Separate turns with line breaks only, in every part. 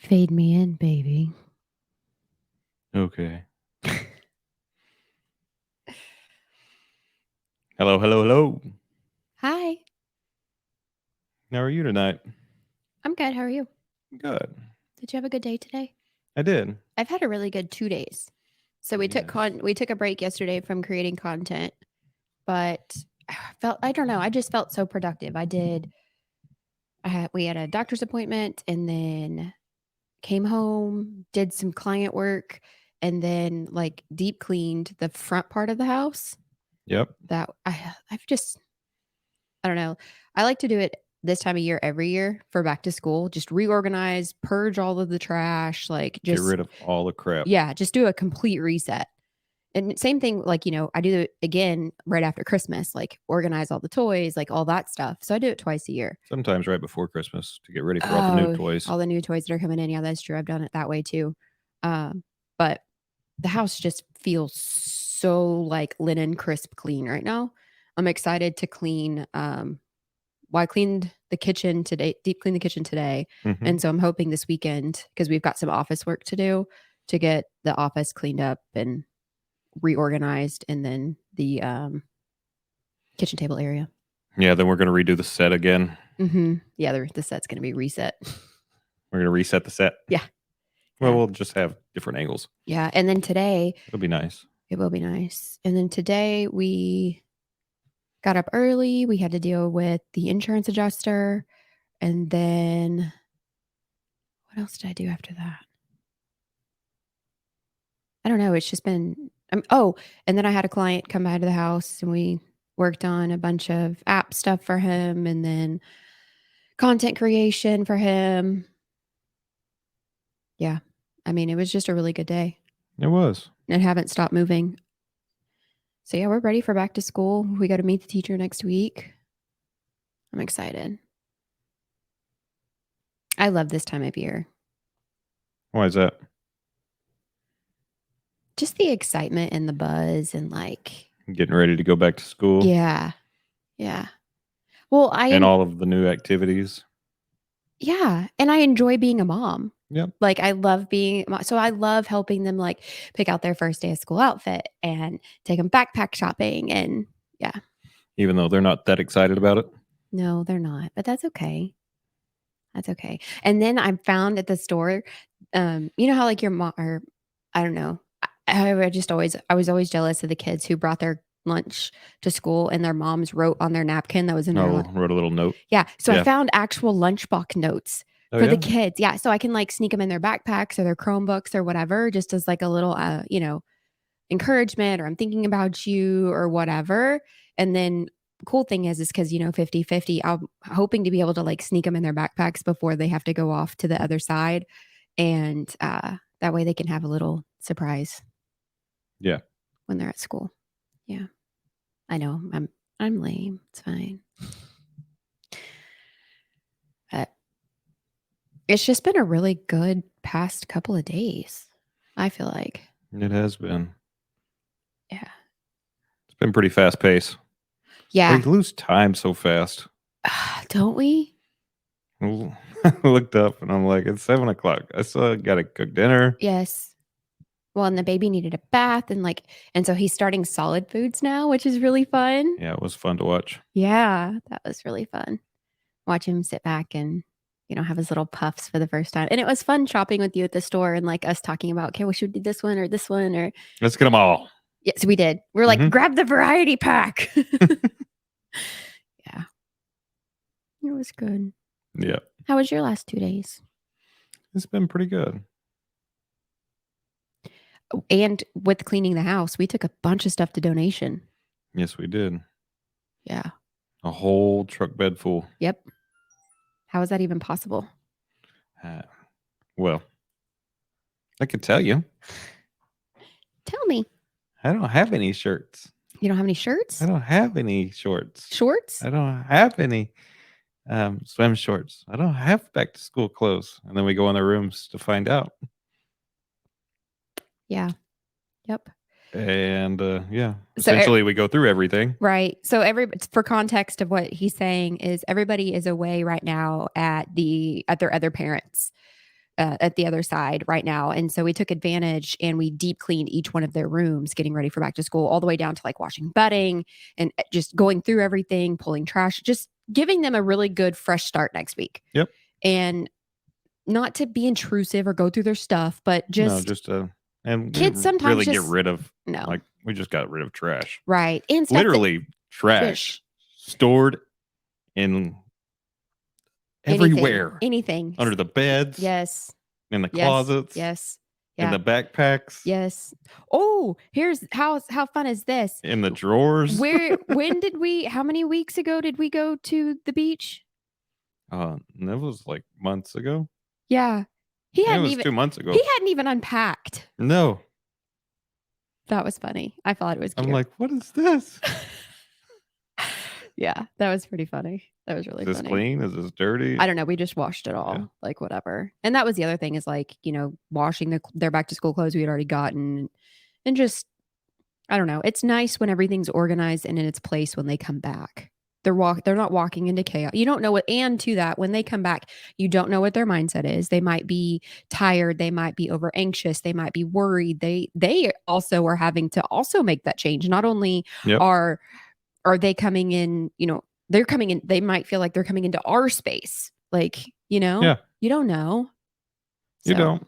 Fade me in, baby.
Okay. Hello, hello, hello.
Hi.
How are you tonight?
I'm good. How are you?
Good.
Did you have a good day today?
I did.
I've had a really good 2 days. So
Yes.
we took a break yesterday from creating content, but I don't know, I just felt so productive. We had a doctor's appointment and then came home, did some client work, and then like deep cleaned the front part of the house.
Yep.
I've just I don't know. I like to do it this time of year every year for back to school. Just reorganize, purge all of the trash, like
Get
just
rid of all the crap.
yeah, just do a complete reset. And same thing, like, I do it again right after Christmas, like organize all the toys, like all that stuff. So I do it twice a year.
Sometimes right before Christmas to get ready for all the new
Oh,
toys.
all the new toys that are coming in. Yeah, that's true. I've done it that way too. But the house just feels so like linen crisp clean right now. I'm excited to clean. I cleaned the kitchen today, deep cleaned the kitchen today.
Mm-hmm.
And so I'm hoping this weekend, because we've got some office work to do, to get the office cleaned up and reorganized, and then the kitchen table area.
Yeah, then we're going to redo the set again.
Yeah, the set's going to be reset.
We're going to reset the set.
Yeah.
Well, we'll just have different angles.
Yeah. And then today,
It'll be nice.
it will be nice. And then today we got up early. We had to deal with the insurance adjuster. And then what else did I do after that? I don't know. It's just been, and then I had a client come by to the house and we worked on a bunch of app stuff for him and then content creation for him. Yeah. I mean, it was just a really good day.
It was.
And haven't stopped moving. So yeah, we're ready for back to school. We got to meet the teacher next week. I'm excited. I love this time of year.
Why is that?
Just the excitement and the buzz and like,
Getting ready to go back to school.
yeah. Yeah. Well,
And all of the new activities.
yeah. And I enjoy being a mom.
Yep.
Like I love so I love helping them like pick out their first day of school outfit and take them backpack shopping. And yeah.
Even though they're not that excited about it.
No, they're not, but that's okay. That's okay. And then I found at the store, you know how like your mom, or I don't know. I was always jealous of the kids who brought their lunch to school and their moms wrote on their napkin that was in their
wrote a little note.
Yeah. So
Yeah.
I found actual lunchbox notes for the kids. Yeah. So I can like sneak them in their backpacks or their Chromebooks or whatever, just as like a little, encouragement, or I'm thinking about you or whatever. And then cool thing is because 50-50, I'm hoping to be able to like sneak them in their backpacks before they have to go off to the other side, and that way they can have a little surprise.
Yeah.
When they're at school. Yeah. I know I'm lame. It's fine. It's just been a really good past couple of days, I feel like.
It has been.
Yeah.
It's been pretty fast paced.
Yeah.
We lose time so fast.
Don't we?
I looked up and I'm like, it's 7:00. I still got to cook dinner.
Yes. Well, and the baby needed a bath and so he's starting solid foods now, which is really fun.
Yeah, it was fun to watch.
Yeah, that was really fun. Watch him sit back and have his little puffs for the first time. And it was fun shopping with you at the store and like us talking about, okay, we should do this one or this one, or
let's get them all.
Yes, we did. We're like, grab the variety pack. Yeah. It was good.
Yeah.
How was your last 2 days?
It's been pretty good.
And with cleaning the house, we took a bunch of stuff to donation.
Yes, we did.
Yeah.
A whole truck bed full.
Yep. How is that even possible?
Well, I could tell you.
Tell me.
I don't have any shirts.
You don't have any shirts?
I don't have any shorts.
Shorts?
I don't have any swim shorts. I don't have back to school clothes. And then we go in the rooms to find out.
Yeah. Yep.
And yeah, essentially we go through everything.
Right. So for context of what he's saying is everybody is away right now at their other parents. at the other side right now. And so we took advantage and we deep cleaned each one of their rooms, getting ready for back to school, all the way down to like washing bedding and just going through everything, pulling trash, just giving them a really good fresh start next week.
Yep.
And not to be intrusive or go through their stuff, but
and
kids sometimes
really
just
get rid of
no.
Like we just got rid of trash.
Right. And
literally trash stored in everywhere.
Anything.
Under the beds.
Yes.
In the closets.
Yes. Yeah.
In the backpacks.
Yes. Oh, here's how fun is this?
In the drawers.
How many weeks ago did we go to the beach?
That was like months ago.
Yeah.
It was 2 months ago.
He hadn't even unpacked.
No.
That was funny. I thought it was cute.
I'm like, what is this?
Yeah, that was pretty funny. That was really funny.
Is this clean? Is this dirty?
I don't know. We just washed it all. Yeah. Like whatever. And that was the other thing is like, washing their back to school clothes we had already gotten and just, I don't know. It's nice when everything's organized and in its place when they come back. They're not walking into chaos. You don't know what, and to that, when they come back, you don't know what their mindset is. They might be tired. They might be over anxious. They might be worried. They also are having to also make that change. Not only are they coming in, they're coming in, they might feel like they're coming into our space. Like, you don't know.
You don't.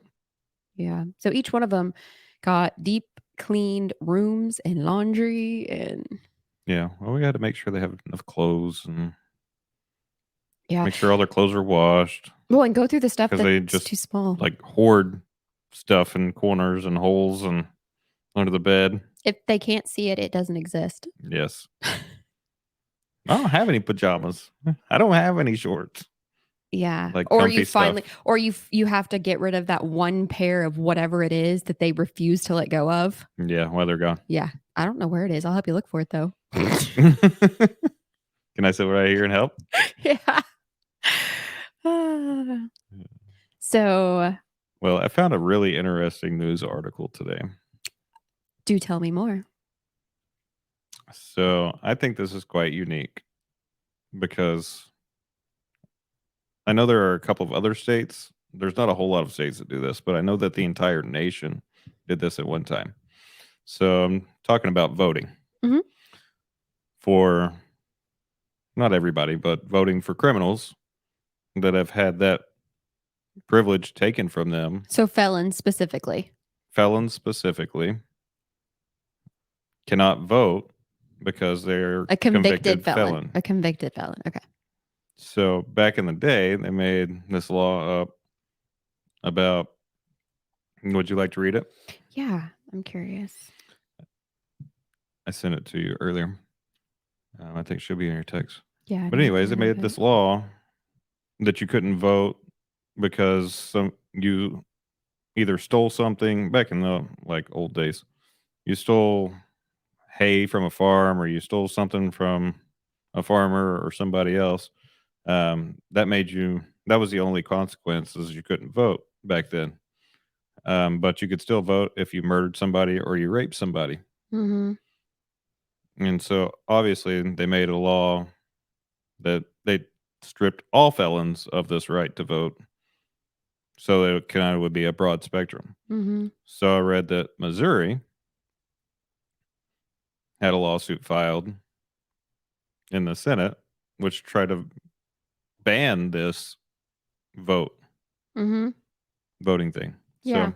Yeah. So each one of them got deep cleaned rooms and laundry and.
Yeah. Well, we got to make sure they have enough clothes and make sure all their clothes are washed.
Well, and go through the stuff that's too small.
Like hoard stuff in corners and holes and under the bed.
If they can't see it, it doesn't exist.
Yes. I don't have any pajamas. I don't have any shorts.
Yeah.
Like
or you have to get rid of that one pair of whatever it is that they refuse to let go of.
Yeah, while they're gone.
Yeah. I don't know where it is. I'll help you look for it though.
Can I sit right here and help?
Yeah. So.
Well, I found a really interesting news article today.
Do tell me more.
So I think this is quite unique because I know there are a couple of other states. There's not a whole lot of states that do this, but I know that the entire nation did this at one time. So I'm talking about voting for not everybody, but voting for criminals that have had that privilege taken from them.
So felons specifically.
Felons specifically cannot vote because they're
a convicted felon. A convicted felon. Okay.
So back in the day, they made this law up about. Would you like to read it?
Yeah, I'm curious.
I sent it to you earlier. I think it should be in your text.
Yeah.
But anyways, they made this law that you couldn't vote because you either stole something back in the old days. You stole hay from a farm, or you stole something from a farmer or somebody else. That was the only consequence, is you couldn't vote back then. But you could still vote if you murdered somebody or you raped somebody.
Mm-hmm.
And so obviously they made a law that they stripped all felons of this right to vote. So it kind of would be a broad spectrum.
Mm-hmm.
So I read that Missouri had a lawsuit filed in the Senate, which tried to ban this voting thing.
Yeah.
So,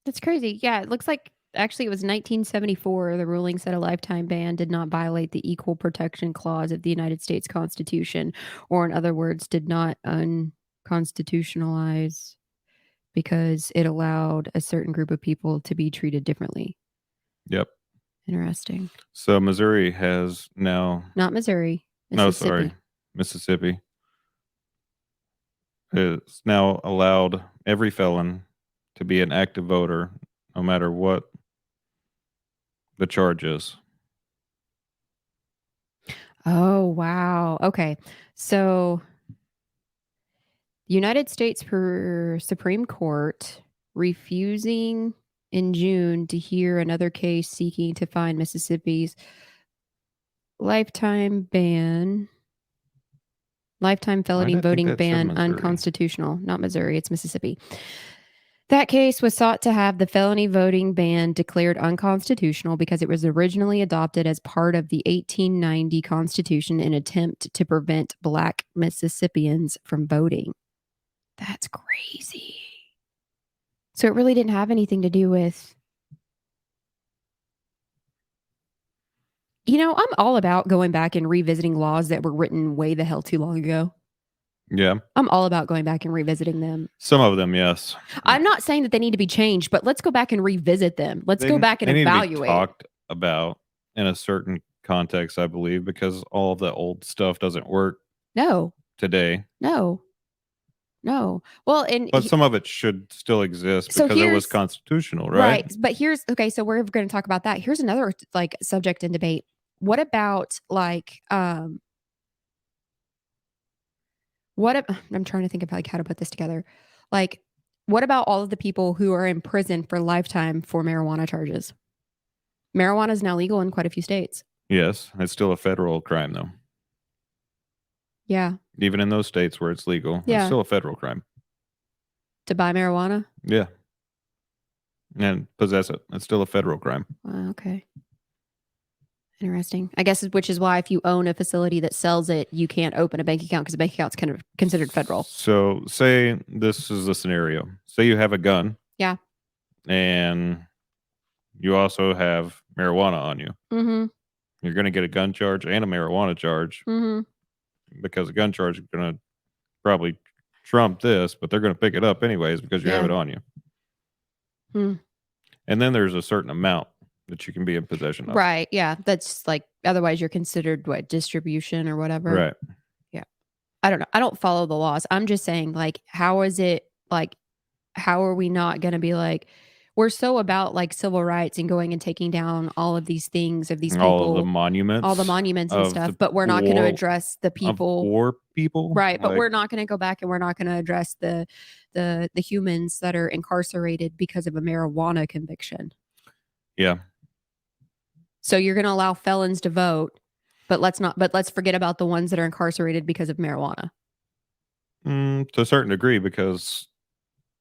that's crazy. Yeah. It looks like actually it was 1974. The ruling said a lifetime ban did not violate the Equal Protection Clause of the United States Constitution, or in other words, did not unconstitutionalize, because it allowed a certain group of people to be treated differently.
Yep.
Interesting.
So Missouri has now...
Not Missouri.
Mississippi is now allowed every felon to be an active voter, no matter what the charge is.
Oh, wow. Okay. So United States Supreme Court refusing in June to hear another case seeking to find Mississippi's lifetime ban Lifetime felony voting ban unconstitutional. Not Missouri, it's Mississippi. That case was sought to have the felony voting ban declared unconstitutional because it was originally adopted as part of the 1890 Constitution in an attempt to prevent Black Mississippians from voting. That's crazy. So it really didn't have anything to do with... You know, I'm all about going back and revisiting laws that were written way the hell too long ago.
Yeah.
I'm all about going back and revisiting them.
Some of them, yes.
I'm not saying that they need to be changed, but let's go back and revisit them. Let's go back and evaluate.
Need to be talked about in a certain context, I believe, because all of the old stuff doesn't work.
No.
Today.
No. Well,
but some of it should still exist because it was constitutional, right?
Right. But so we're going to talk about that. Here's another like subject in debate. What about like I'm trying to think of like how to put this together. Like, what about all of the people who are in prison for lifetime for marijuana charges? Marijuana is now legal in quite a few states.
Yes, it's still a federal crime though.
Yeah.
Even in those states where it's legal, it's still a federal crime.
To buy marijuana?
Yeah. And possess it. It's still a federal crime.
Okay. Interesting. I guess which is why if you own a facility that sells it, you can't open a bank account because a bank account's kind of considered federal.
So say this is the scenario. Say you have a gun.
Yeah.
And you also have marijuana on you.
Mm-hmm.
You're going to get a gun charge and a marijuana charge.
Mm-hmm.
Because a gun charge is going to probably trump this, but they're going to pick it up anyways because you have it on you. And then there's a certain amount that you can be in possession of.
Right. Yeah. That's like, otherwise you're considered distribution or whatever.
Right.
Yeah. I don't know. I don't follow the laws. I'm just saying like, how is it like, how are we not going to be like, we're so about like civil rights and going and taking down all of these things of these people,
all the monuments
and stuff, but we're not going to address the people,
poor people,
right? But we're not going to go back and we're not going to address the humans that are incarcerated because of a marijuana conviction.
Yeah.
So you're going to allow felons to vote, but let's forget about the ones that are incarcerated because of marijuana.
To a certain degree, because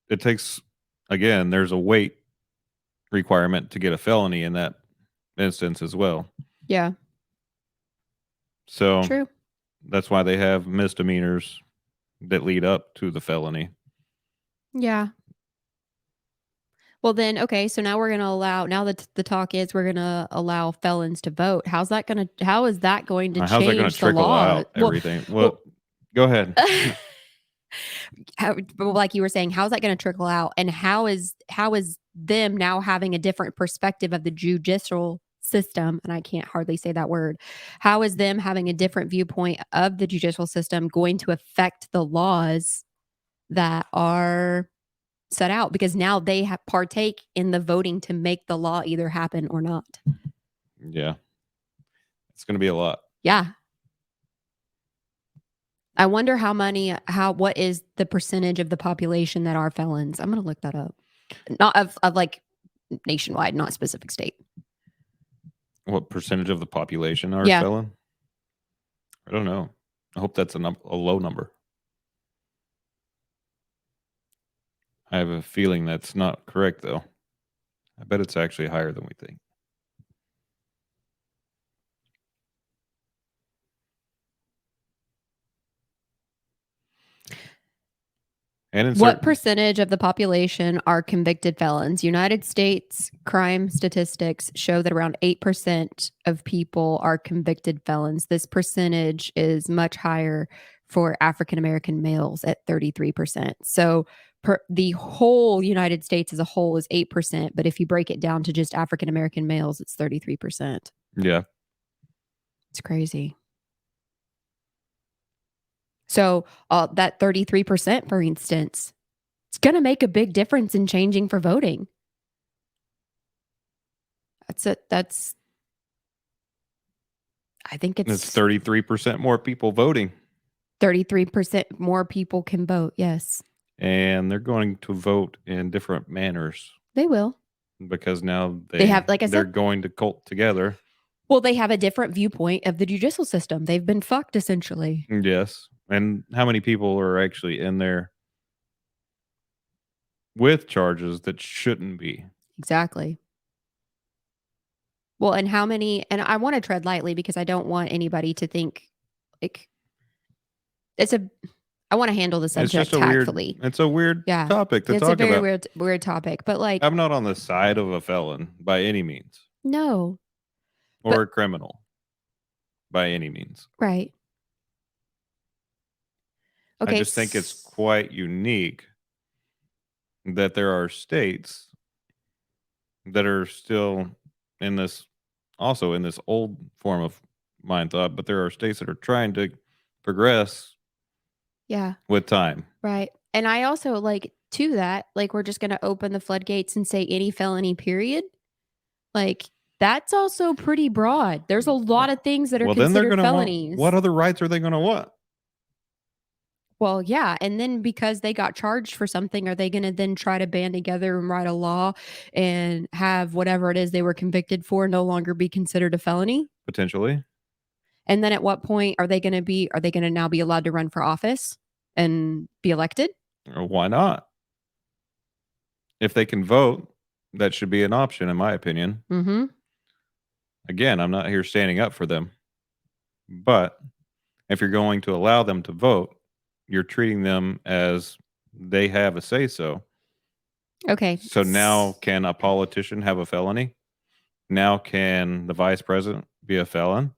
it takes, again, there's a weight requirement to get a felony in that instance as well.
Yeah.
So
true.
That's why they have misdemeanors that lead up to the felony.
Yeah. Well then, okay, so now we're going to allow, now that the talk is we're going to allow felons to vote. How is that going to change
how's that going to
the law?
Out everything? Well, go ahead.
Like you were saying, how's that going to trickle out? And how is them now having a different perspective of the judicial system, and I can't hardly say that word, how is them having a different viewpoint of the judicial system going to affect the laws that are set out? Because now they partake in the voting to make the law either happen or not.
Yeah. It's going to be a lot.
Yeah. I wonder what is the percentage of the population that are felons? I'm going to look that up. Not of like nationwide, not specific state.
What percentage of the population are felon? I don't know. I hope that's a low number. I have a feeling that's not correct, though. I bet it's actually higher than we think.
What percentage of the population are convicted felons? United States crime statistics show that around 8% of people are convicted felons. This percentage is much higher for African American males at 33%. So the whole United States as a whole is 8%, but if you break it down to just African American males, it's 33%.
Yeah.
It's crazy. So that 33%, for instance, it's going to make a big difference in changing for voting. I think it's
33% more people voting.
33% more people can vote. Yes.
And they're going to vote in different manners.
They will.
Because now they have, like I said, they're going to cult together.
Well, they have a different viewpoint of the judicial system. They've been fucked, essentially.
Yes. And how many people are actually in there with charges that shouldn't be?
Exactly. Well, and how many, and I want to tread lightly because I don't want anybody to think like it's a, I want to handle the
It's
subject
just
tactfully.
it's a weird
Yeah.
topic to
It's a
talk
very
about.
weird topic, but like,
I'm not on the side of a felon by any means
no,
or
but
a criminal by any means.
right.
I
Okay.
just think it's quite unique that there are states that are still in this, also in this old form of mind thought, but there are states that are trying to progress
Yeah.
with time.
Right. And I also like to that, like, we're just going to open the floodgates and say any felony, period. Like, that's also pretty broad. There's a lot of things that are
Well, then they're
considered
going to want,
felonies.
what other rights are they going to want?
Well, yeah. And then because they got charged for something, are they going to then try to band together and write a law and have whatever it is they were convicted for no longer be considered a felony?
Potentially.
And then at what point are they going to now be allowed to run for office and be elected?
Or why not? If they can vote, that should be an option, in my opinion.
Mm-hmm.
Again, I'm not here standing up for them. But if you're going to allow them to vote, you're treating them as they have a say so.
Okay.
So now, can a politician have a felony? Now, can the vice president be a felon?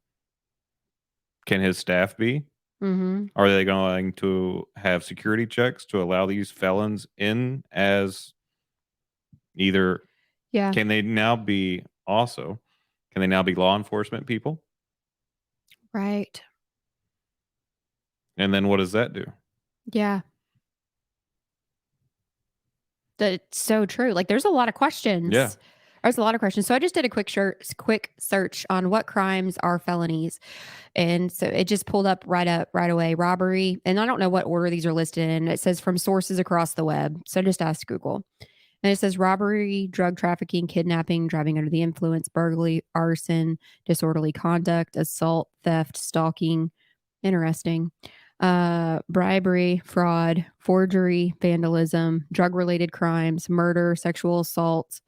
Can his staff be?
Mm-hmm.
Are they going to have security checks to allow these felons in as either?
Yeah.
Can they now be also? Can they now be law enforcement people?
Right.
And then what does that do?
Yeah. That's so true. Like, there's a lot of questions.
Yeah.
There's a lot of questions. So I just did a quick search on what crimes are felonies. And so it just pulled up right away. Robbery. And I don't know what order these are listed in. It says from sources across the web. So just ask Google. And it says robbery, drug trafficking, kidnapping, driving under the influence, burglary, arson, disorderly conduct, assault, theft, stalking. Interesting. Bribery, fraud, forgery, vandalism, drug related crimes, murder, sexual assault,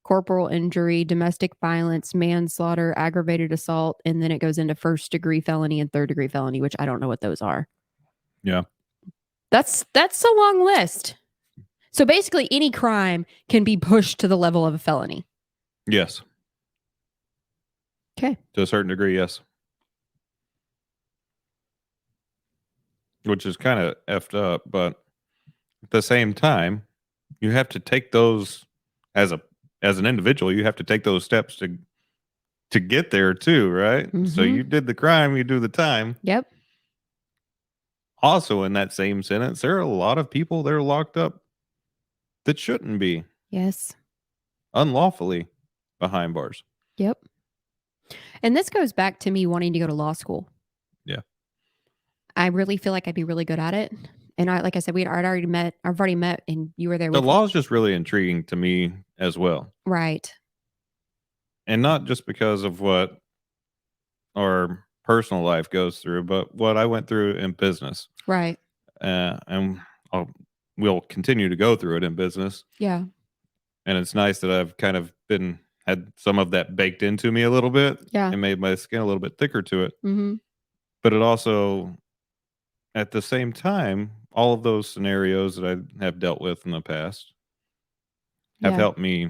corporal injury, domestic violence, manslaughter, aggravated assault, and then it goes into first degree felony and third degree felony, which I don't know what those are.
Yeah.
That's a long list. So basically any crime can be pushed to the level of a felony.
Yes.
Okay.
To a certain degree, yes. Which is kind of effed up, but at the same time, you have to take those as an individual, you have to take those steps to get there too, right? So
Mm-hmm.
you did the crime, you do the time.
Yep.
Also, in that same sentence, there are a lot of people that are locked up that shouldn't be.
Yes.
Unlawfully behind bars.
Yep. And this goes back to me wanting to go to law school.
Yeah.
I really feel like I'd be really good at it. And like I said, I've already met, and you were there.
The law is just really intriguing to me as well.
Right.
And not just because of what our personal life goes through, but what I went through in business.
Right.
And we'll continue to go through it in business.
Yeah.
And it's nice that I've kind of had some of that baked into me a little bit.
Yeah.
And made my skin a little bit thicker to it.
Mm-hmm.
But it also, at the same time, all of those scenarios that I have dealt with in the past have helped me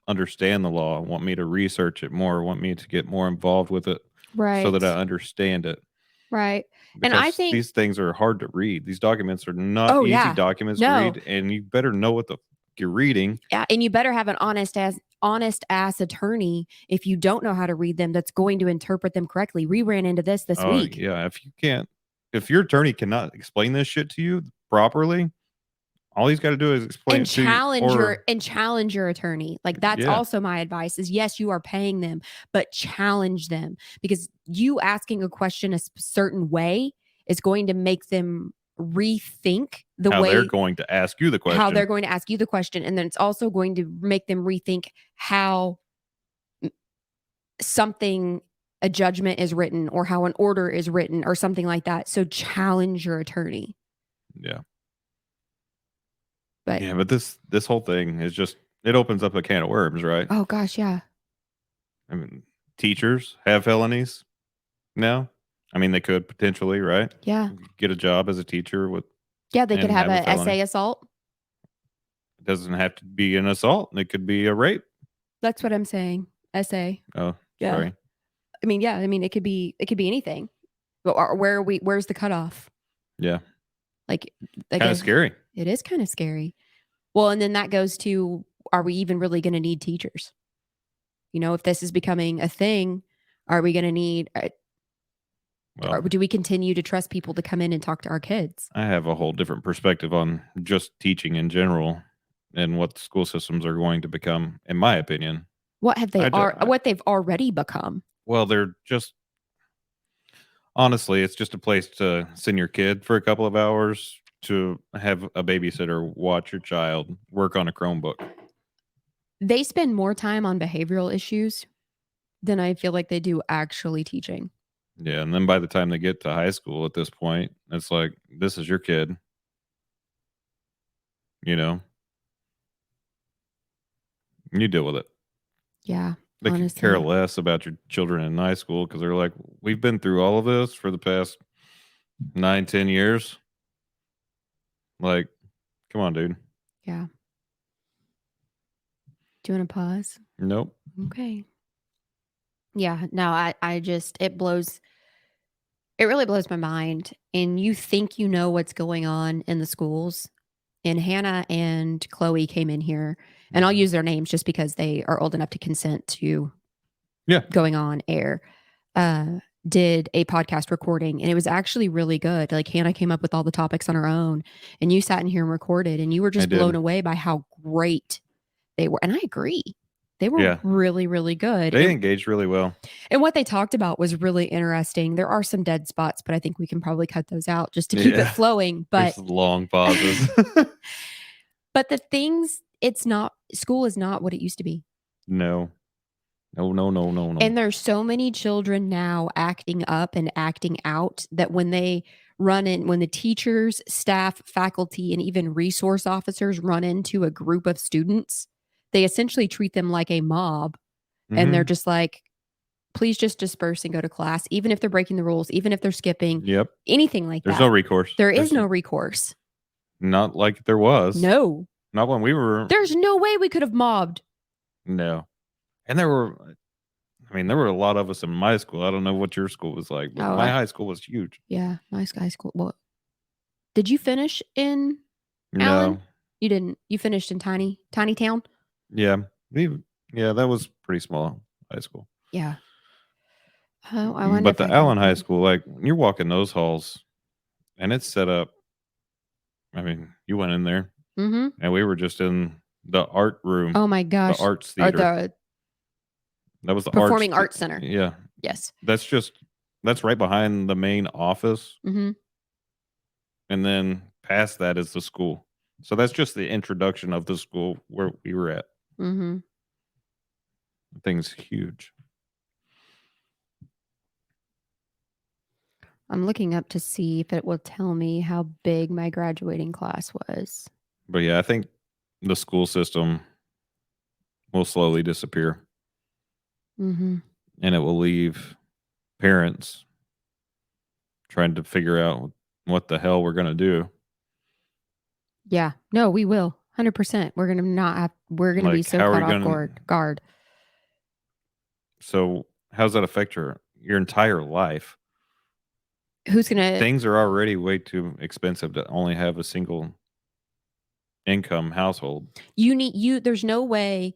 understand the law, want me to research it more, want me to get more involved with it,
right,
so that I understand it.
Right.
Because
and I think
these things are hard to read. These documents are not easy documents to read, and you better know what you're reading.
Yeah, and you better have an honest ass attorney if you don't know how to read them that's going to interpret them correctly. We ran into this week.
Yeah, if your attorney cannot explain this shit to you properly, all he's got to do is explain
and challenge your attorney. Like, that's also my advice is, yes, you are paying them, but challenge them, because you asking a question a certain way is going to make them rethink
how they're going to ask you the question.
And then it's also going to make them rethink how something a judgment is written or how an order is written or something like that. So challenge your attorney.
Yeah.
But
yeah, but this whole thing is just, it opens up a can of worms, right?
oh gosh, yeah.
I mean, teachers have felonies now. I mean, they could potentially, right?
Yeah.
Get a job as a teacher with,
Yeah, they could
and
have
have a
a
felony.
essay assault.
It doesn't have to be an assault. It could be a rape.
That's what I'm saying. Essay.
Oh,
Yeah.
sorry.
I mean, yeah. I mean, it could be anything. But where's the cutoff?
Yeah.
Like,
Kind of scary.
It is kind of scary. Well, and then that goes to, are we even really going to need teachers? You know, if this is becoming a thing, are we going to need,
Well,
or do we continue to trust people to come in and talk to our kids?
I have a whole different perspective on just teaching in general and what the school systems are going to become, in my opinion.
What they've already become.
Well, they're just, honestly, it's just a place to send your kid for a couple of hours to have a babysitter watch your child work on a Chromebook.
They spend more time on behavioral issues than I feel like they do actually teaching.
Yeah, and then by the time they get to high school at this point, it's like, this is your kid. You know, you deal with it.
Yeah.
They can care less about your children in high school because they're like, we've been through all of this for the past 9-10 years. Like, come on, dude.
Yeah. Do you want to pause?
Nope.
Okay. Yeah. No, I just, it really blows my mind. And you think you know what's going on in the schools. And Hannah and Chloe came in here, and I'll use their names just because they are old enough to consent to going on air. Did a podcast recording, and it was actually really good. Like, Hannah came up with all the topics on her own, and you sat in here and recorded, and you were just blown away by how great they were. And I agree. They were really, really good.
They engaged really well.
And what they talked about was really interesting. There are some dead spots, but I think we can probably cut those out just to keep it flowing. But
there's long pauses.
But the things, school is not what it used to be.
No.
And there's so many children now acting up and acting out that when they when the teachers, staff, faculty, and even resource officers run into a group of students, they essentially treat them like a mob. Mm-hmm. And they're just like, please just disperse and go to class, even if they're breaking the rules, even if they're skipping, anything like
that.
There's
no recourse.
There's no recourse.
Not like there was.
No.
Not when we were.
There's no way we could have mobbed.
No. And there were a lot of us in my school. I don't know what your school was like, but my high school was huge.
Yeah, my high school. What? Did you finish in Allen? No. You didn't. You finished in tiny town?
Yeah. That was pretty small high school.
Yeah.
But the Allen High School, like, you're walking those halls and it's set up. I mean, you went in there and we were just in the art room.
Oh my gosh.
The arts theater. That was the
Performing Arts Center.
Yeah.
Yes.
That's right behind the main office. Mm-hmm. And then past that is the school. So that's just the introduction of the school where we were at. Mm-hmm. The thing's huge.
I'm looking up to see if it will tell me how big my graduating class was.
But yeah, I think the school system will slowly disappear. Mm-hmm. And it will leave parents trying to figure out what the hell we're going to do.
Yeah. No, we will. 100%. We're going to be so caught off guard.
So how does that affect your entire life? Things are already way too expensive to only have a single income household.
There's no way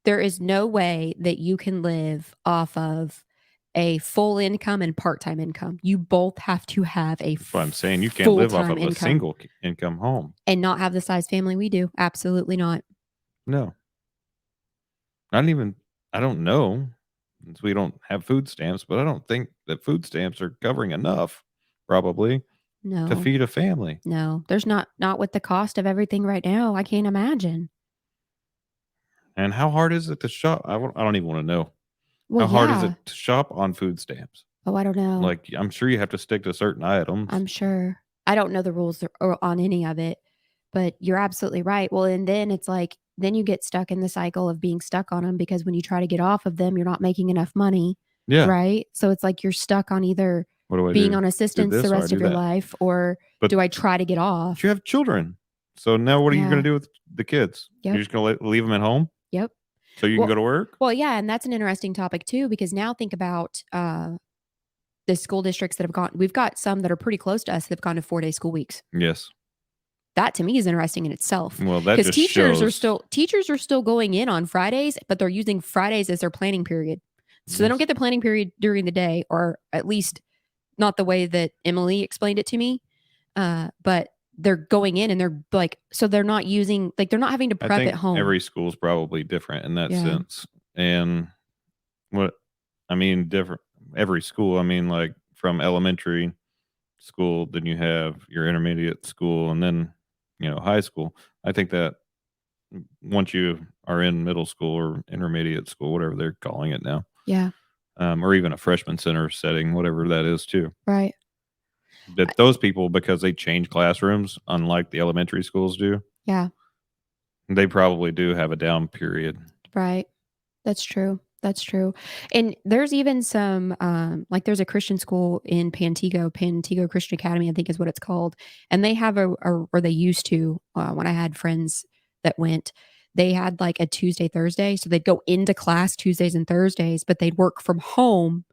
there is no way that you can live off of a full income and part-time income. You both have to have a
That's what I'm saying. You can't live off of a single income home.
And not have the size family we do. Absolutely not.
No. I don't know. Since we don't have food stamps, but I don't think that food stamps are covering enough, probably, to feed a family.
No, there's not with the cost of everything right now. I can't imagine.
And how hard is it to shop? I don't even want to know.
Well,
How hard is
yeah.
it to shop on food stamps?
Oh, I don't know.
Like, I'm sure you have to stick to certain items.
I'm sure. I don't know the rules or on any of it, but you're absolutely right. Well, and then it's like, then you get stuck in the cycle of being stuck on them because when you try to get off of them, you're not making enough money.
Yeah.
Right. So it's like you're stuck on either
What do I
being
do?
on
Do
assistance the
this or I
rest
do
of your
that.
life, or
But
do I try to get
But
off?
you have children. So now what are you going
Yeah.
to do with the kids?
Yep.
You're just going to leave them at home
Yep.
so you can
Well,
go to work?
well, yeah, and that's an interesting topic too, because now think about the school districts that have gone. We've got some that are pretty close to us that have gone to 4-day school weeks.
Yes.
That to me is interesting in itself.
Well, that
Because
just
teachers
shows.
are still going in on Fridays, but they're using Fridays as their planning period. So they don't
Yes.
get the planning period during the day, or at least not the way that Emily explained it to me. But they're going in and they're like, so they're not using, like, they're not having to
I
prep
think
at home.
every school's probably different in that
Yeah.
sense. And what I mean, different every school. I mean, like from elementary school, then you have your intermediate school, and then high school. I think that once you are in middle school or intermediate school, whatever they're calling it now,
Yeah.
or even a freshman center setting, whatever that is too.
Right.
That those people, because they change classrooms, unlike the elementary schools do,
Yeah.
they probably do have a down period.
Right. That's true. That's true. And there's even some, like there's a Christian school in Pantego Christian Academy, I think is what it's called. And they have or they used to, when I had friends that went, they had like a Tuesday, Thursday. So they'd go into class Tuesdays and Thursdays, but they'd work from home.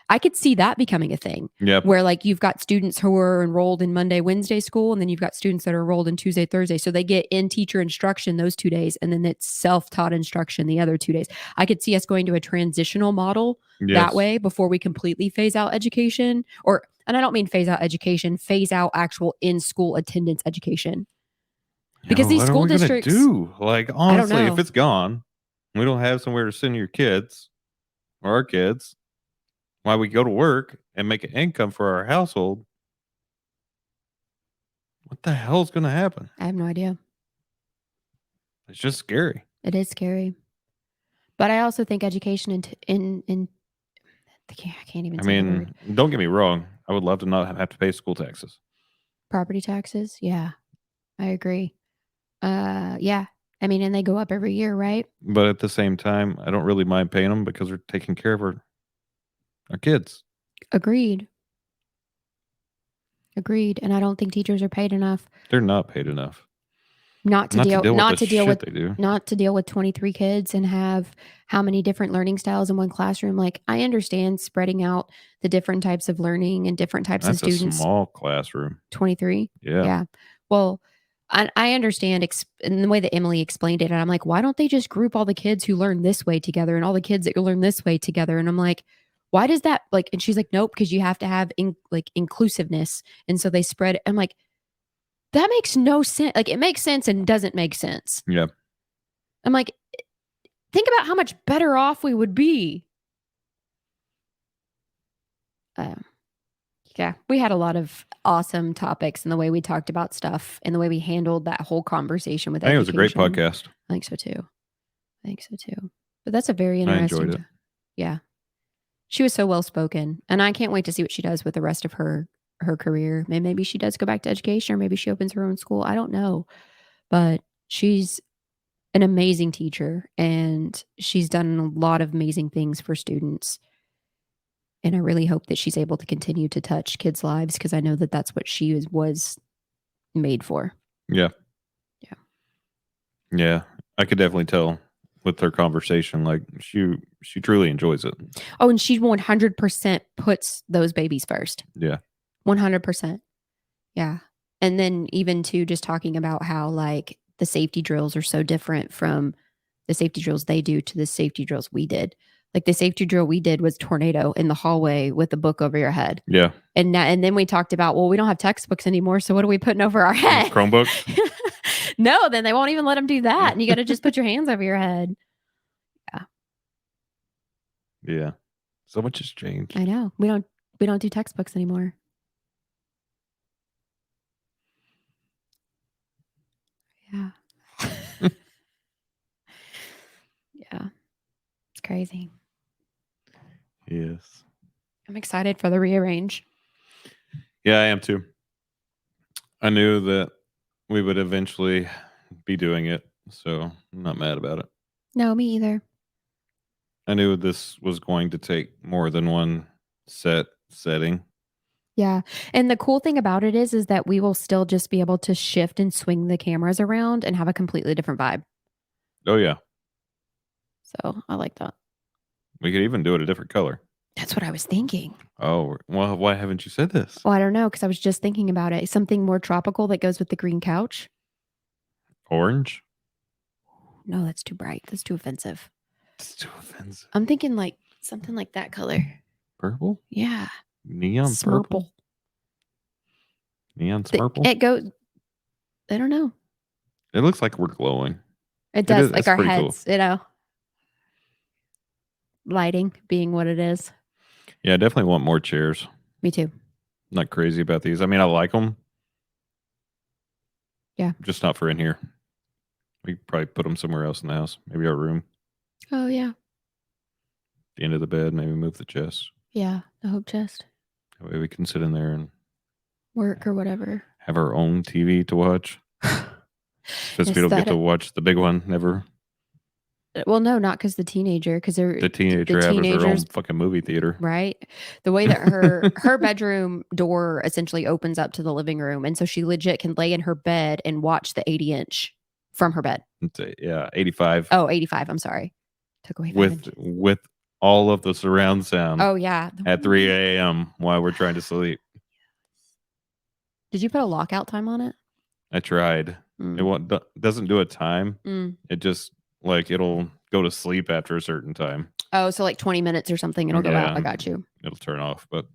I could see that becoming a thing.
Yep.
Where like you've got students who are enrolled in Monday, Wednesday school, and then you've got students that are enrolled in Tuesday, Thursday. So they get in teacher instruction those 2 days, and then it's self-taught instruction the other 2 days. I could see us going to a transitional model that way before we completely phase out education, and I don't mean phase out education, phase out actual in-school attendance education. Because these school districts
do? Like, honestly, if
know.
it's gone, we don't have somewhere to send your kids or our kids. Why we go to work and make an income for our household? What the hell's going to happen?
I have no idea.
It's just scary.
It is scary. But I also think education in I can't even say the word.
Don't get me wrong. I would love to not have to pay school taxes.
Property taxes? Yeah, I agree. Yeah. I mean, and they go up every year, right?
But at the same time, I don't really mind paying them because we're taking care of our kids.
Agreed. Agreed. And I don't think teachers are paid enough
They're not paid enough.
not to deal with
they do.
not to deal with 23 kids and have how many different learning styles in one classroom. Like, I understand spreading out the different types of learning and different types of
That's a
students.
small classroom.
23?
Yeah.
Yeah. Well, I understand in the way that Emily explained it, and I'm like, why don't they just group all the kids who learn this way together and all the kids that learn this way together? And I'm like, why does that like? And she's like, nope, because you have to have inclusiveness, and so they spread. I'm like, that makes no sense. Like, it makes sense and doesn't make sense.
Yeah.
I'm like, think about how much better off we would be. Yeah, we had a lot of awesome topics in the way we talked about stuff and the way we handled that whole conversation with
I think
education.
it was a great podcast.
I think so too. But that's a very interesting.
I enjoyed it.
Yeah. She was so well spoken, and I can't wait to see what she does with the rest of her career. Maybe she does go back to education, or maybe she opens her own school. I don't know. But she's an amazing teacher, and she's done a lot of amazing things for students. And I really hope that she's able to continue to touch kids' lives, because I know that that's what she was made for.
Yeah.
Yeah.
Yeah. I could definitely tell with her conversation, like she truly enjoys it.
Oh, and she 100% puts those babies first.
Yeah.
100%. Yeah. And then even too, just talking about how like the safety drills are so different from the safety drills they do to the safety drills we did. Like, the safety drill we did was tornado in the hallway with a book over your head.
Yeah.
And then we talked about, well, we don't have textbooks anymore, so what are we putting over our head?
Chromebooks?
No, then they won't even let them do that. And you got to just put your hands over your head. Yeah.
Yeah. So much has changed.
I know. We don't do textbooks anymore. Yeah. Yeah. It's crazy.
Yes.
I'm excited for the rearrange.
Yeah, I am too. I knew that we would eventually be doing it, so I'm not mad about it.
No, me either.
I knew this was going to take more than one setting.
Yeah. And the cool thing about it is that we will still just be able to shift and swing the cameras around and have a completely different vibe.
Oh yeah.
So I like that.
We could even do it a different color.
That's what I was thinking.
Oh, well, why haven't you said this?
Well, I don't know, because I was just thinking about it. Something more tropical that goes with the green couch.
Orange?
No, that's too bright. That's too offensive.
It's too offensive.
I'm thinking like something like that color.
Purple?
Yeah.
Neon
Smurple.
purple? Neon smurple?
It goes, I don't know.
It looks like we're glowing.
It does,
It's
like our
pretty
heads,
cool.
Lighting being what it is.
Yeah, I definitely want more chairs.
Me too.
Not crazy about these. I mean, I like them.
Yeah.
Just not for in here. We could probably put them somewhere else in the house. Maybe our room.
Oh, yeah.
The end of the bed. Maybe move the chest.
Yeah, the hope chest.
That way we can sit in there and
work or whatever.
Have our own TV to watch. Since we don't get to watch the big one ever.
Well, no, not because the teenager has their own
fucking movie theater,
right? The way that her bedroom door essentially opens up to the living room, and so she legit can lay in her bed and watch the 80-inch from her bed.
Yeah, 85.
Oh, 85. I'm sorry, took away
5 inches. With all of the surround sound.
Oh yeah,
at 3 a.m. while we're trying to sleep.
Did you put a lockout time on it?
I tried. It doesn't do a time. It just like it'll go to sleep after a certain time.
Oh, so like 20 minutes or something, it'll go out. I got you.
It'll turn off, but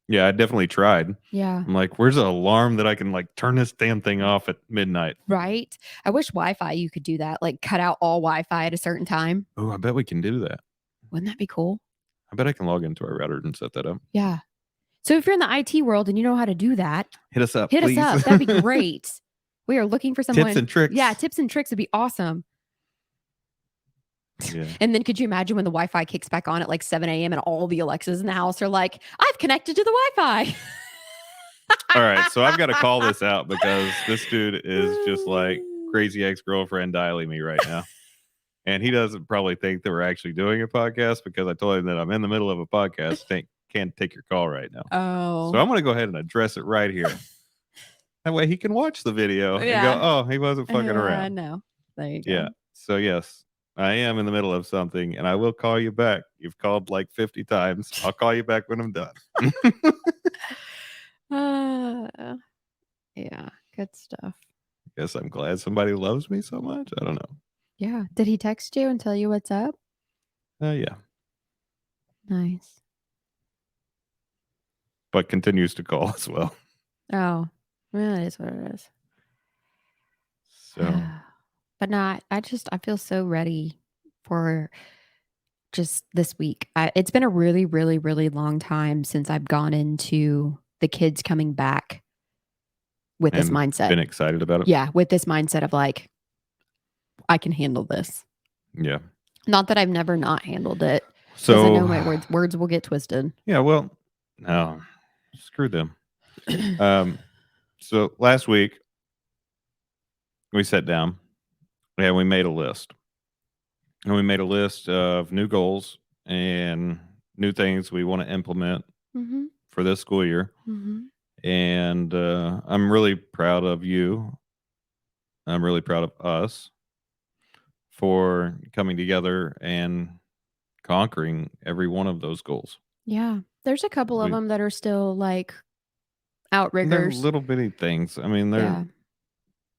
yeah, I definitely tried.
Yeah.
I'm like, where's an alarm that I can like turn this damn thing off at midnight?
Right. I wish Wi-Fi you could do that, like cut out all Wi-Fi at a certain time.
Oh, I bet we can do that.
Wouldn't that be cool?
I bet I can log into our router and set that up.
Yeah. So if you're in the IT world and you know how to do that,
hit us up.
Hit
please.
us up. That'd be great. We are looking for someone.
Tips and tricks.
Yeah, tips and tricks would be awesome.
Yeah.
And then could you imagine when the Wi-Fi kicks back on at like 7 a.m. and all the Alexas in the house are like, I've connected to the Wi-Fi.
All right. So I've got to call this out because this dude is just like crazy ex-girlfriend dialing me right now. And he doesn't probably think that we're actually doing a podcast because I told him that I'm in the middle of a podcast. Can't take your call right now.
Oh.
So I'm going to go ahead and address it right here. That way he can watch the video and go, oh, he wasn't fucking around.
I know. There you go.
Yeah. So yes, I am in the middle of something and I will call you back. You've called like 50 times. I'll call you back when I'm done.
Yeah. Good stuff.
Guess I'm glad somebody loves me so much. I don't know.
Yeah. Did he text you and tell you what's up?
Yeah.
Nice.
But continues to call as well.
Oh, well, it is what it is.
So,
but no, I feel so ready for just this week. It's been a really, really, really long time since I've gone into the kids coming back with this mindset.
Been excited about it?
Yeah, with this mindset of like, I can handle this.
Yeah.
Not that I've never not handled it.
So
I know my words will get twisted.
Yeah, well, no, screw them. So last week we sat down and we made a list. And we made a list of new goals and new things we want to implement for this school year. And I'm really proud of you. I'm really proud of us for coming together and conquering every one of those goals.
Yeah. There's a couple of them that are still like outriggers.
They're little bitty things. I mean,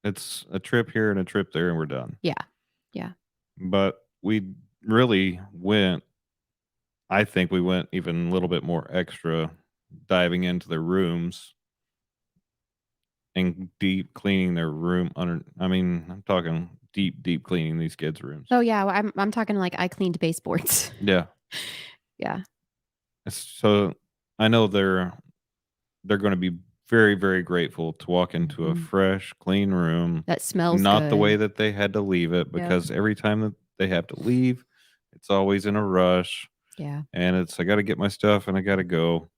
it's a trip here and a trip there and we're done.
Yeah. Yeah.
But we really I think we went even a little bit more extra diving into their rooms and deep cleaning their room I'm talking deep cleaning these kids' rooms.
Oh yeah, I'm talking like I cleaned baseboards.
Yeah.
Yeah.
So I know they're going to be very, very grateful to walk into a fresh, clean room
that smells
not
good.
The way that they had to leave it, because every time that they have to leave, it's always in a rush.
Yeah.
And it's, I got to get my stuff and I got to go.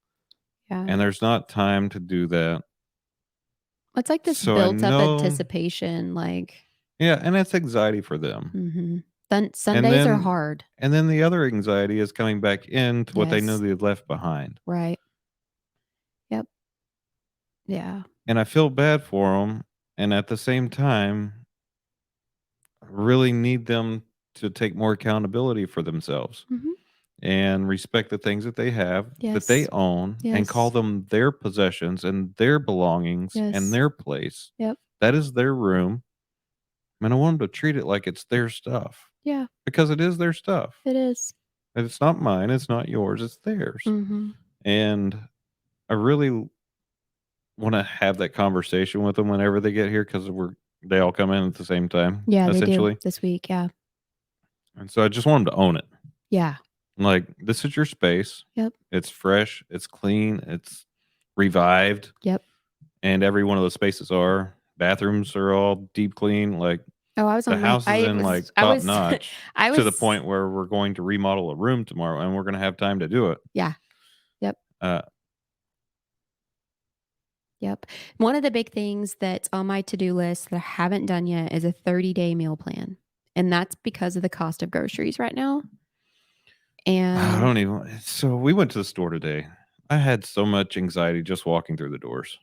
Yeah.
And there's not time to do that.
It's like this
So I
built up
know,
anticipation, like,
yeah, and it's anxiety for them.
Then
And
Sundays are
then,
hard.
and then the other anxiety is coming back into what they know
Yes.
they left behind.
Right. Yep. Yeah.
And I feel bad for them. And at the same time, I really need them to take more accountability for themselves
Mhm.
and respect the things that they have, that they
Yes.
own, and call
Yes.
them their possessions and their belongings and
Yes.
their place.
Yep.
That is their room. And I want them to treat it like it's their stuff
Yeah,
because it is their stuff.
it is.
And it's not mine. It's not yours. It's theirs.
Mhm.
And I really want to have that conversation with them whenever they get here because they all come in at the same time,
Yeah, they do
essentially.
this week, yeah.
And so I just want them to own it.
Yeah.
Like, this is your space.
Yep.
It's fresh. It's clean. It's revived.
Yep.
And every one of those spaces are. Bathrooms are all deep clean. Like,
Oh, I was
the
on my
house is in like top notch
I
to the
was
point where we're going to remodel a room tomorrow and we're going to have time to do it.
Yeah. Yep.
Uh,
Yep. One of the big things that's on my to-do list that I haven't done yet is a 30-day meal plan. And that's because of the cost of groceries right now.
I
And
don't even. So we went to the store today. I had so much anxiety just walking through the doors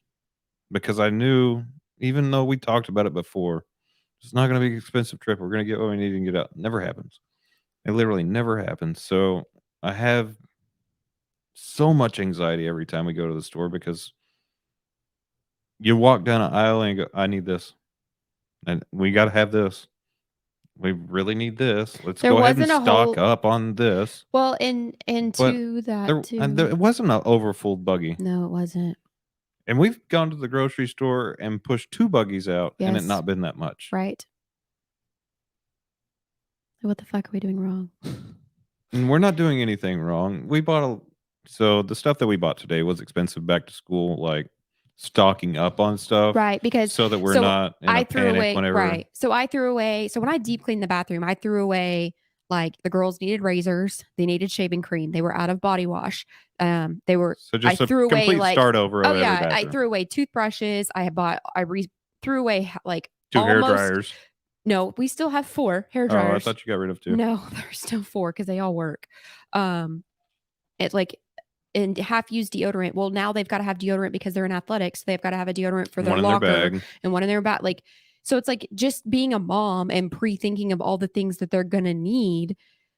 because I knew, even though we talked about it before, it's not going to be an expensive trip. We're going to get what we need and get out. Never happens. It literally never happens. So I have so much anxiety every time we go to the store because you walk down an aisle and you go, I need this. And we got to have this. We really need this. Let's
there
go ahead and
wasn't a
stock
whole
up on this.
well, and
But
to that
it wasn't an overfull buggy.
No, it wasn't.
And we've gone to the grocery store and pushed 2 buggies out and it
Yes.
not been that much.
Right. What the fuck are we doing wrong?
And we're not doing anything wrong. So the stuff that we bought today was expensive back to school, like stocking up on stuff.
Right, because
so that we're not in
I
a
threw
panic
away
whenever.
right. So I threw away so when I deep cleaned the bathroom, I threw away like the girls needed razors, they needed shaving cream, they were out of body wash. They were
So just
I
a
threw away
complete
like
start over of
oh
every
yeah, I
bathroom.
threw away toothbrushes. Threw away like
2 hair
almost
dryers.
No, we still have 4 hair
Oh,
dryers.
I thought you got rid of 2.
No, there's still 4 because they all work. It's like and half used deodorant. Well, now they've got to have deodorant because they're in athletics. They've got to have a deodorant for their
One in
locker
their bag.
and one in their bag. Like, so it's like just being a mom and pre-thinking of all the things that they're gonna need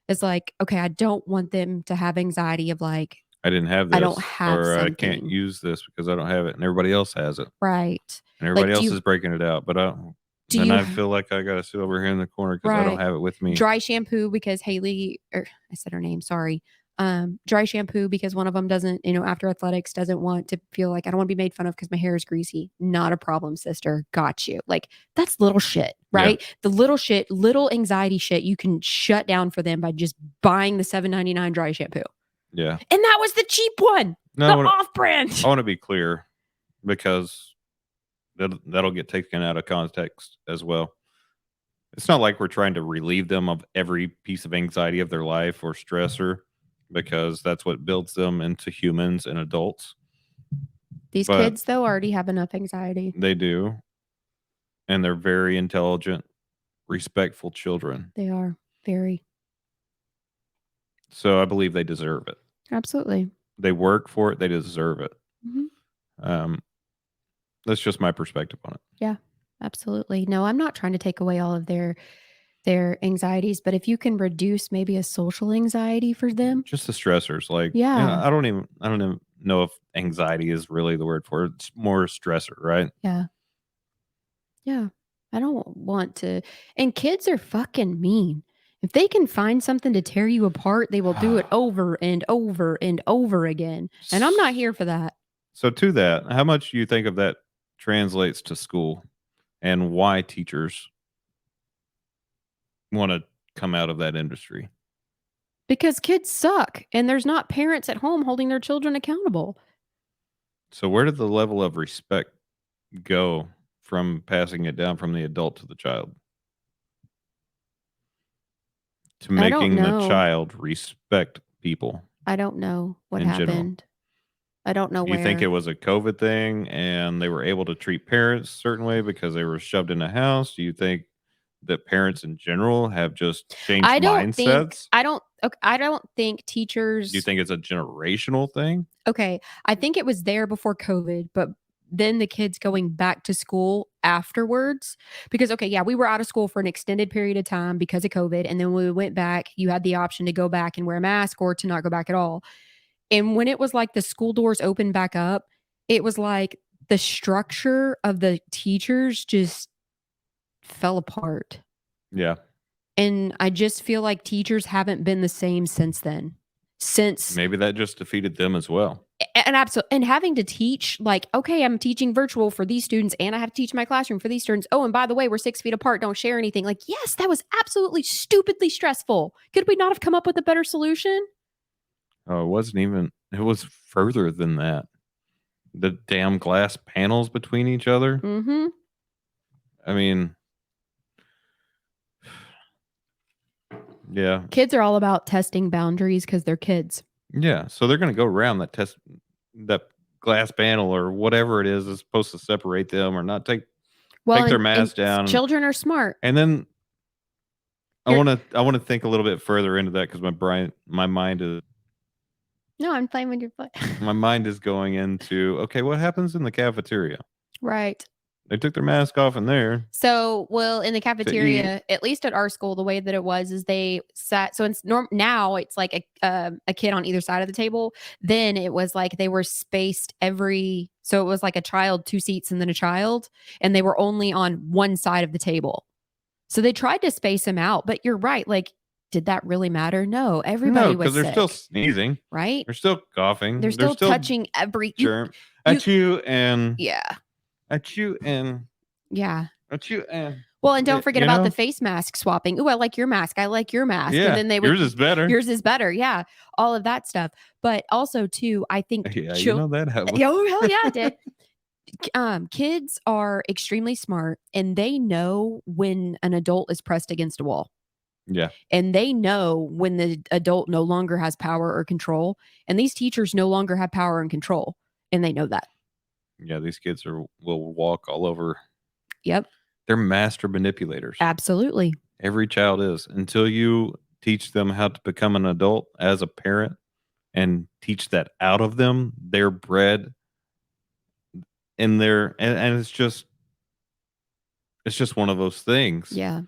is like, okay, I don't want them to have anxiety of like,
I didn't have this.
I don't have
or
something.
I can't use this because I don't have it and everybody else has it.
Right.
And everybody else is breaking it out. But I feel like I got to sit over here in the corner because I don't have it with me.
Dry shampoo because Haley, or I said her name, sorry. Dry shampoo because one of them doesn't, after athletics doesn't want to feel like I don't want to be made fun of because my hair is greasy. Not a problem, sister. Got you. Like that's little shit, right? Yeah. The little shit, little anxiety shit you can shut down for them by just buying the $7.99 dry shampoo.
Yeah.
And that was the cheap one. No, the off-brand.
I want to be clear because that'll get taken out of context as well. It's not like we're trying to relieve them of every piece of anxiety of their life or stressor because that's what builds them into humans and adults.
These kids, though, already have enough anxiety.
They do. And they're very intelligent, respectful children.
They are. Very.
So I believe they deserve it.
Absolutely.
They work for it. They deserve it.
Mm-hmm.
That's just my perspective on it.
Yeah, absolutely. No, I'm not trying to take away all of their anxieties, but if you can reduce maybe a social anxiety for them,
just the stressors, like I don't even know if anxiety is really the word for it. It's more stressor, right?
Yeah. I don't want to. And kids are fucking mean. If they can find something to tear you apart, they will do it over and over and over again. And I'm not here for that.
So to that, how much do you think of that translates to school and why teachers want to come out of that industry?
Because kids suck and there's not parents at home holding their children accountable.
So where did the level of respect go from passing it down from the adult to the child? To making the child respect people
I don't know what
in general.
happened. I don't know
You think it
where.
was a COVID thing and they were able to treat parents a certain way because they were shoved in a house? Do you think that parents in general have just changed mindsets?
I don't think
Do you
teachers.
think it's a generational thing?
Okay, I think it was there before COVID, but then the kids going back to school afterwards because okay, yeah, we were out of school for an extended period of time because of COVID, and then when we went back, you had the option to go back and wear a mask or to not go back at all. And when it was like the school doors opened back up, it was like the structure of the teachers just fell apart.
Yeah.
And I just feel like teachers haven't been the same since then. Since
Maybe that just defeated them as well.
and absolutely, and having to teach like, okay, I'm teaching virtual for these students and I have to teach my classroom for these students. Oh, and by the way, we're 6 feet apart, don't share anything. Like, yes, that was absolutely stupidly stressful. Could we not have come up with a better solution?
Oh, it was further than that. The damn glass panels between each other.
Mm-hmm.
I mean, yeah.
Kids are all about testing boundaries because they're kids.
Yeah. So they're going to go around that glass panel or whatever it is supposed to separate them or not take their mask down.
Children are smart.
And then I want to think a little bit further into that because my mind is.
No, I'm playing with your foot.
My mind is going into, okay, what happens in the cafeteria?
Right.
They took their mask off in there.
So, well, in the cafeteria, at least at our school, the way that it was is they sat. So it's now it's like a kid on either side of the table. Then it was like they were spaced so it was like a child, 2 seats, and then a child, and they were only on one side of the table. So they tried to space them out, but you're right. Like, did that really matter? No, everybody was
because they're
sick,
still sneezing,
right?
They're still coughing.
They're still touching every
germ. At you and
yeah.
At you and
yeah.
At you and
well, and don't forget about the face mask swapping. Ooh, I like your mask. I like your mask.
Yeah,
and then
yours is better.
Yours is better. Yeah, all of that stuff. But also, too, I think
you know that.
Oh hell yeah, I did. Kids are extremely smart, and they know when an adult is pressed against a wall.
Yeah,
and they know when the adult no longer has power or control, and these teachers no longer have power and control, and they know that.
Yeah, these kids will walk all over.
Yep.
They're master manipulators.
Absolutely.
Every child is until you teach them how to become an adult as a parent and teach that out of them. They're bred in there, and it's just one of those things.
Yeah.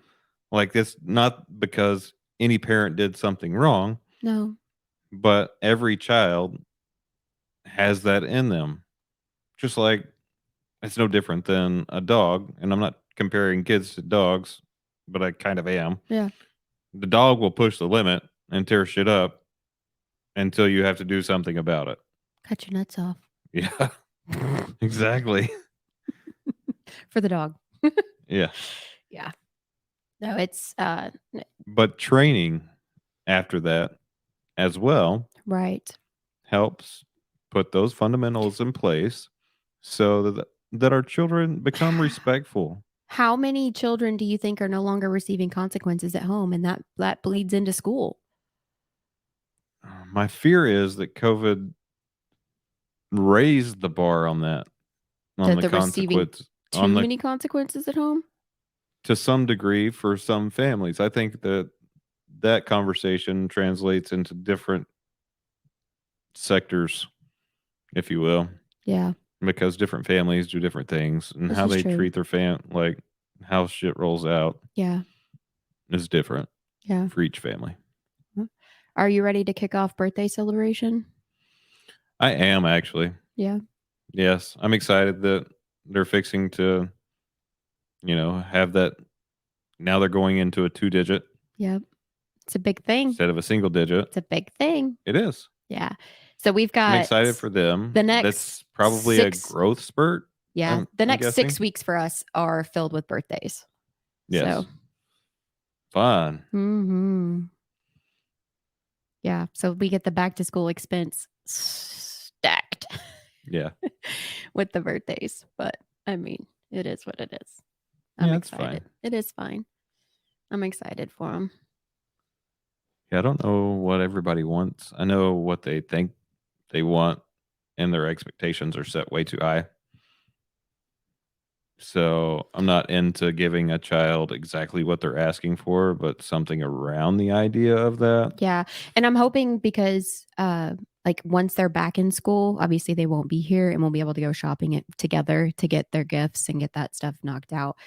Like it's not because any parent did something wrong.
No.
But every child has that in them. Just like it's no different than a dog, and I'm not comparing kids to dogs, but I kind of am.
Yeah.
The dog will push the limit and tear shit up until you have to do something about it.
Cut your nuts off.
Yeah. Exactly.
For the dog.
Yeah.
Yeah. No, it's
but training after that as well.
Right.
Helps put those fundamentals in place so that our children become respectful.
How many children do you think are no longer receiving consequences at home, and that bleeds into school?
My fear is that COVID raised the bar on that, on the consequence,
too many consequences at home.
To some degree, for some families, I think that conversation translates into different sectors, if you will.
Yeah.
Because different families do different things, and how they treat their like how shit rolls out.
Yeah.
Is different.
Yeah.
For each family.
Are you ready to kick off birthday celebration?
I am actually.
Yeah.
Yes, I'm excited that they're fixing to, have that. Now they're going into a 2-digit.
Yep. It's a big thing.
Instead of a single digit.
It's a big thing.
It is.
Yeah. So we've got.
I'm excited for them. That's probably a growth spurt.
Yeah. The next 6 weeks for us are filled with birthdays.
Yes. So. Fun.
Mm-hmm. Yeah. So we get the back to school expense stacked.
Yeah.
With the birthdays. But I mean, it is what it is.
I'm excited.
Fine. It is fine. I'm excited for them.
Yeah, I don't know what everybody wants. I know what they think they want, and their expectations are set way too high. So I'm not into giving a child exactly what they're asking for, but something around the idea of that.
Yeah. And I'm hoping because like once they're back in school, obviously they won't be here and we'll be able to go shopping together to get their gifts and get that stuff knocked out.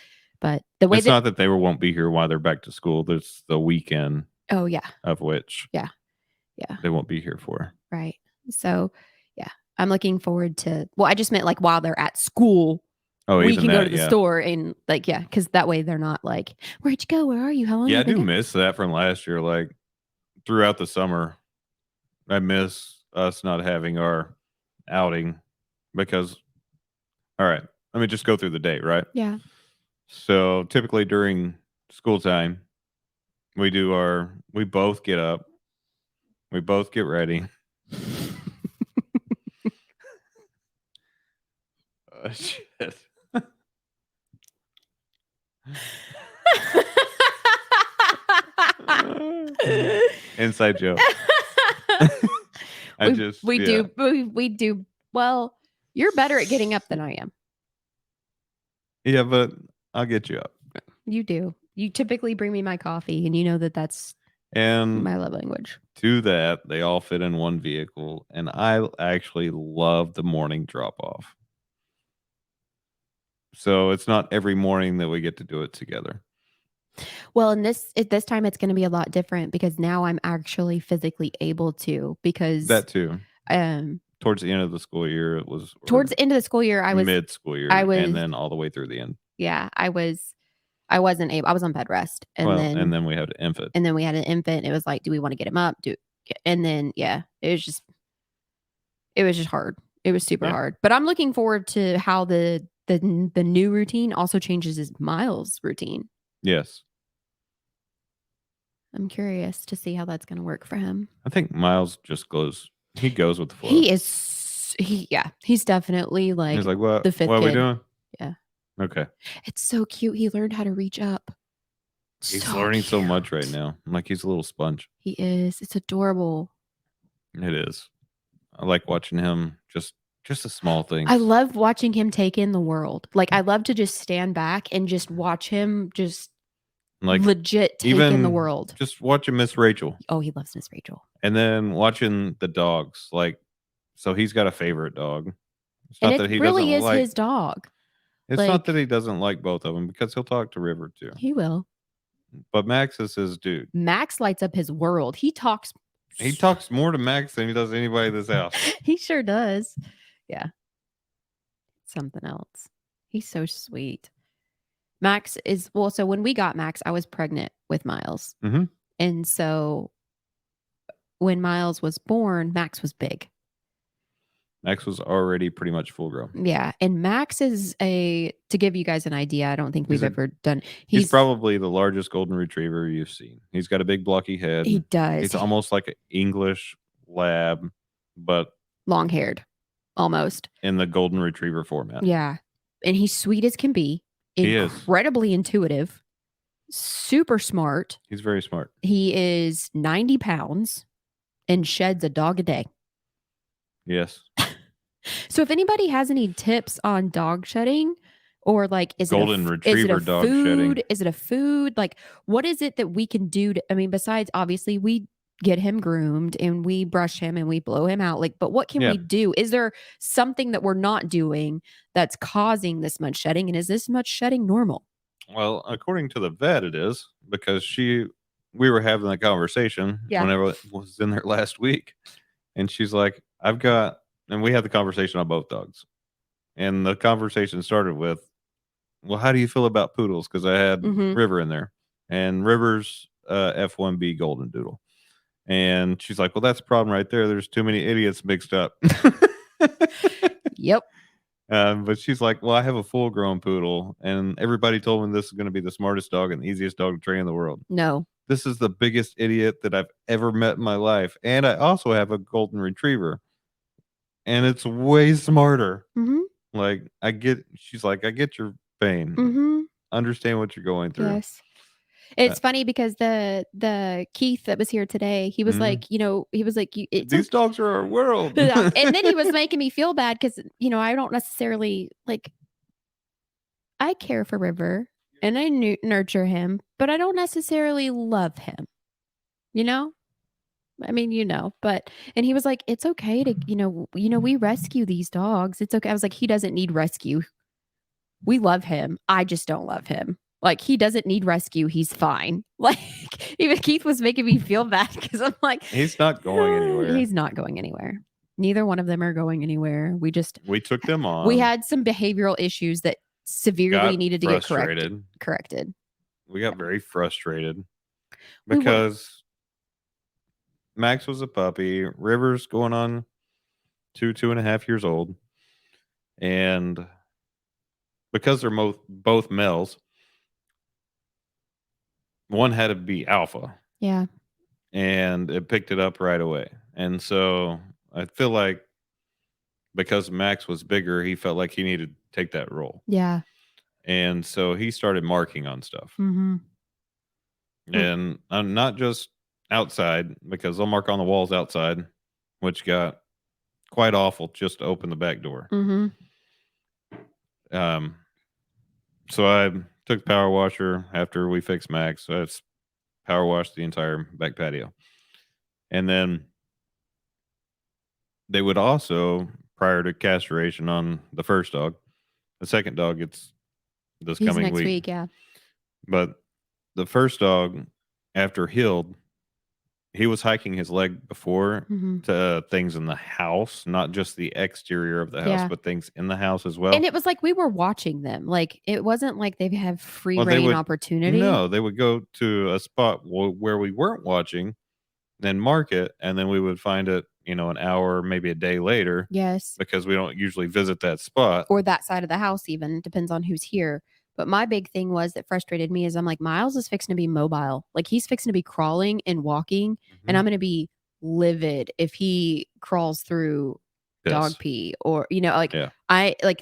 But the way
It's not that they won't be here while they're back to school. There's the weekend.
Oh yeah.
Of which
yeah.
They won't be here for.
Right. So yeah. I'm looking forward to I just meant like while they're at school.
Oh,
we can go to the store and like, yeah, because that way they're not like, where'd you go? Where are you? How long?
Yeah, I do miss that from last year. Like throughout the summer, I miss us not having our outing because, all right, let me just go through the day, right?
Yeah.
So typically during school time, we both get up, we both get ready. Oh, shit. Inside joke.
We do. Well, you're better at getting up than I am.
Yeah, but I'll get you up.
You do. You typically bring me my coffee, and you know that's my love language.
To that, they all fit in one vehicle, and I actually love the morning drop off. So it's not every morning that we get to do it together.
Well, and this time it's going to be a lot different because now I'm actually physically able to because
that too. Towards the end of the school year, it was
towards the end of the school year. I was
mid school year, and then all the way through the end.
Yeah, I wasn't able. I was on bed rest, and
then we had an infant,
and it was like, do we want to get him up? And then yeah, it was just hard. It was super hard. But I'm looking forward to how the new routine also changes his Miles routine.
Yes.
I'm curious to see how that's going to work for him.
I think Miles just goes. He goes with the flow.
He's definitely like.
He's like, what?
The fifth
what
kid.
Are we doing?
Yeah.
Okay.
It's so cute. He learned how to reach up.
He's learning so much right now. Like he's a little sponge.
He is. It's adorable.
It is. I like watching him just a small thing.
I love watching him take in the world. Like I love to just stand back and just watch him just like legit take in the world.
Just watching Miss Rachel.
Oh, he loves Miss Rachel.
And then watching the dogs. Like, so he's got a favorite dog.
It's not that he really is his dog.
It's not that he doesn't like both of them because he'll talk to River too.
He will.
But Max is his dude.
Max lights up his world. He talks
more to Max than he does anybody in this house.
He sure does. Yeah. Something else. He's so sweet. Max is, so when we got Max, I was pregnant with Miles.
Mm-hmm.
And so when Miles was born, Max was big.
Max was already pretty much full grown.
Yeah. And Max is to give you guys an idea, I don't think we've ever done.
He's probably the largest golden retriever you've seen. He's got a big blocky head.
He does.
He's almost like an English lab, but
long haired, almost.
In the golden retriever format.
Yeah. And he's sweet as can be.
He is.
Incredibly intuitive. Super smart.
He's very smart.
He is 90 pounds and sheds a dog a day.
Yes.
So if anybody has any tips on dog shedding or like, is
golden retriever dog shedding?
Is it a food? Like, what is it that we can do besides obviously we get him groomed and we brush him and we blow him out. Like, but what can we do? Is there something that we're not doing that's causing this much shedding? And is this much shedding normal?
Well, according to the vet, it is because we were having that conversation whenever it was in there last week. And she's like, and we had the conversation on both dogs. And the conversation started with, well, how do you feel about poodles? Because I had River in there. And River's F1B Golden Doodle. And she's like, well, that's the problem right there. There's too many idiots mixed up.
Yep.
But she's like, well, I have a full grown poodle. And everybody told me this is going to be the smartest dog and the easiest dog to train in the world.
No.
This is the biggest idiot that I've ever met in my life. And I also have a golden retriever. And it's way smarter.
Mm-hmm.
Like, she's like, I get your pain.
Mm-hmm.
Understand what you're going through.
Yes. It's funny because the Keith that was here today, he was like, he was like,
these dogs are our world.
And then he was making me feel bad because, I don't necessarily like, I care for River and I nurture him, but I don't necessarily love him, I mean, but, and he was like, it's okay to, we rescue these dogs. It's okay. I was like, he doesn't need rescue. We love him. I just don't love him. Like, he doesn't need rescue. He's fine. Like, even Keith was making me feel bad because I'm like,
he's not going anywhere.
He's not going anywhere. Neither one of them are going anywhere. We
took them on.
We had some behavioral issues that severely needed to get corrected.
We got very frustrated because Max was a puppy. River's going on 2.5 years old. And because they're both males, one had to be alpha.
Yeah.
And it picked it up right away. And so I feel like because Max was bigger, he felt like he needed to take that role.
Yeah.
And so he started marking on stuff.
Mm-hmm.
And I'm not just outside, because they'll mark on the walls outside, which got quite awful just to open the back door.
Mm-hmm.
So I took the power washer after we fixed Max. So it's power washed the entire back patio. And then they would also, prior to castration on the first dog, the second dog, it's this coming
next week. Yeah.
But the first dog, after healed, he was hiking his leg before to things in the house, not just the exterior of the house, but things in the house as well.
And it was like we were watching them. Like, it wasn't like they have free reign opportunity.
No, they would go to a spot where we weren't watching, then mark it, and then we would find it, an hour, maybe a day later.
Yes.
Because we don't usually visit that spot.
Or that side of the house even. Depends on who's here. But my big thing that frustrated me is I'm like, Miles is fixing to be mobile. Like, he's fixing to be crawling and walking. And I'm going to be livid if he crawls through dog pee or,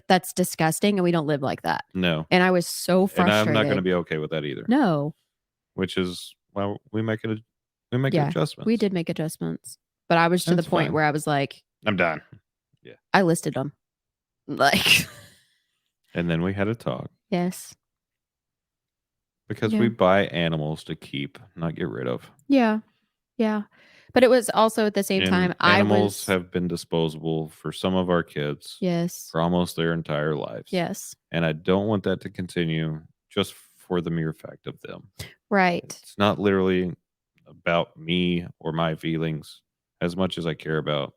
that's disgusting. And we don't live like that.
No.
And I was so frustrated.
And I'm not going to be okay with that either.
No.
Which is why we make adjustments.
We did make adjustments. But I was to the point where I was like,
I'm done. Yeah.
I listed them. Like.
And then we had a talk.
Yes.
Because we buy animals to keep, not get rid of.
Yeah. Yeah. But it was also at the same time,
animals have been disposable for some of our kids.
Yes.
For almost their entire lives.
Yes.
And I don't want that to continue just for the mere fact of them.
Right.
It's not literally about me or my feelings as much as I care about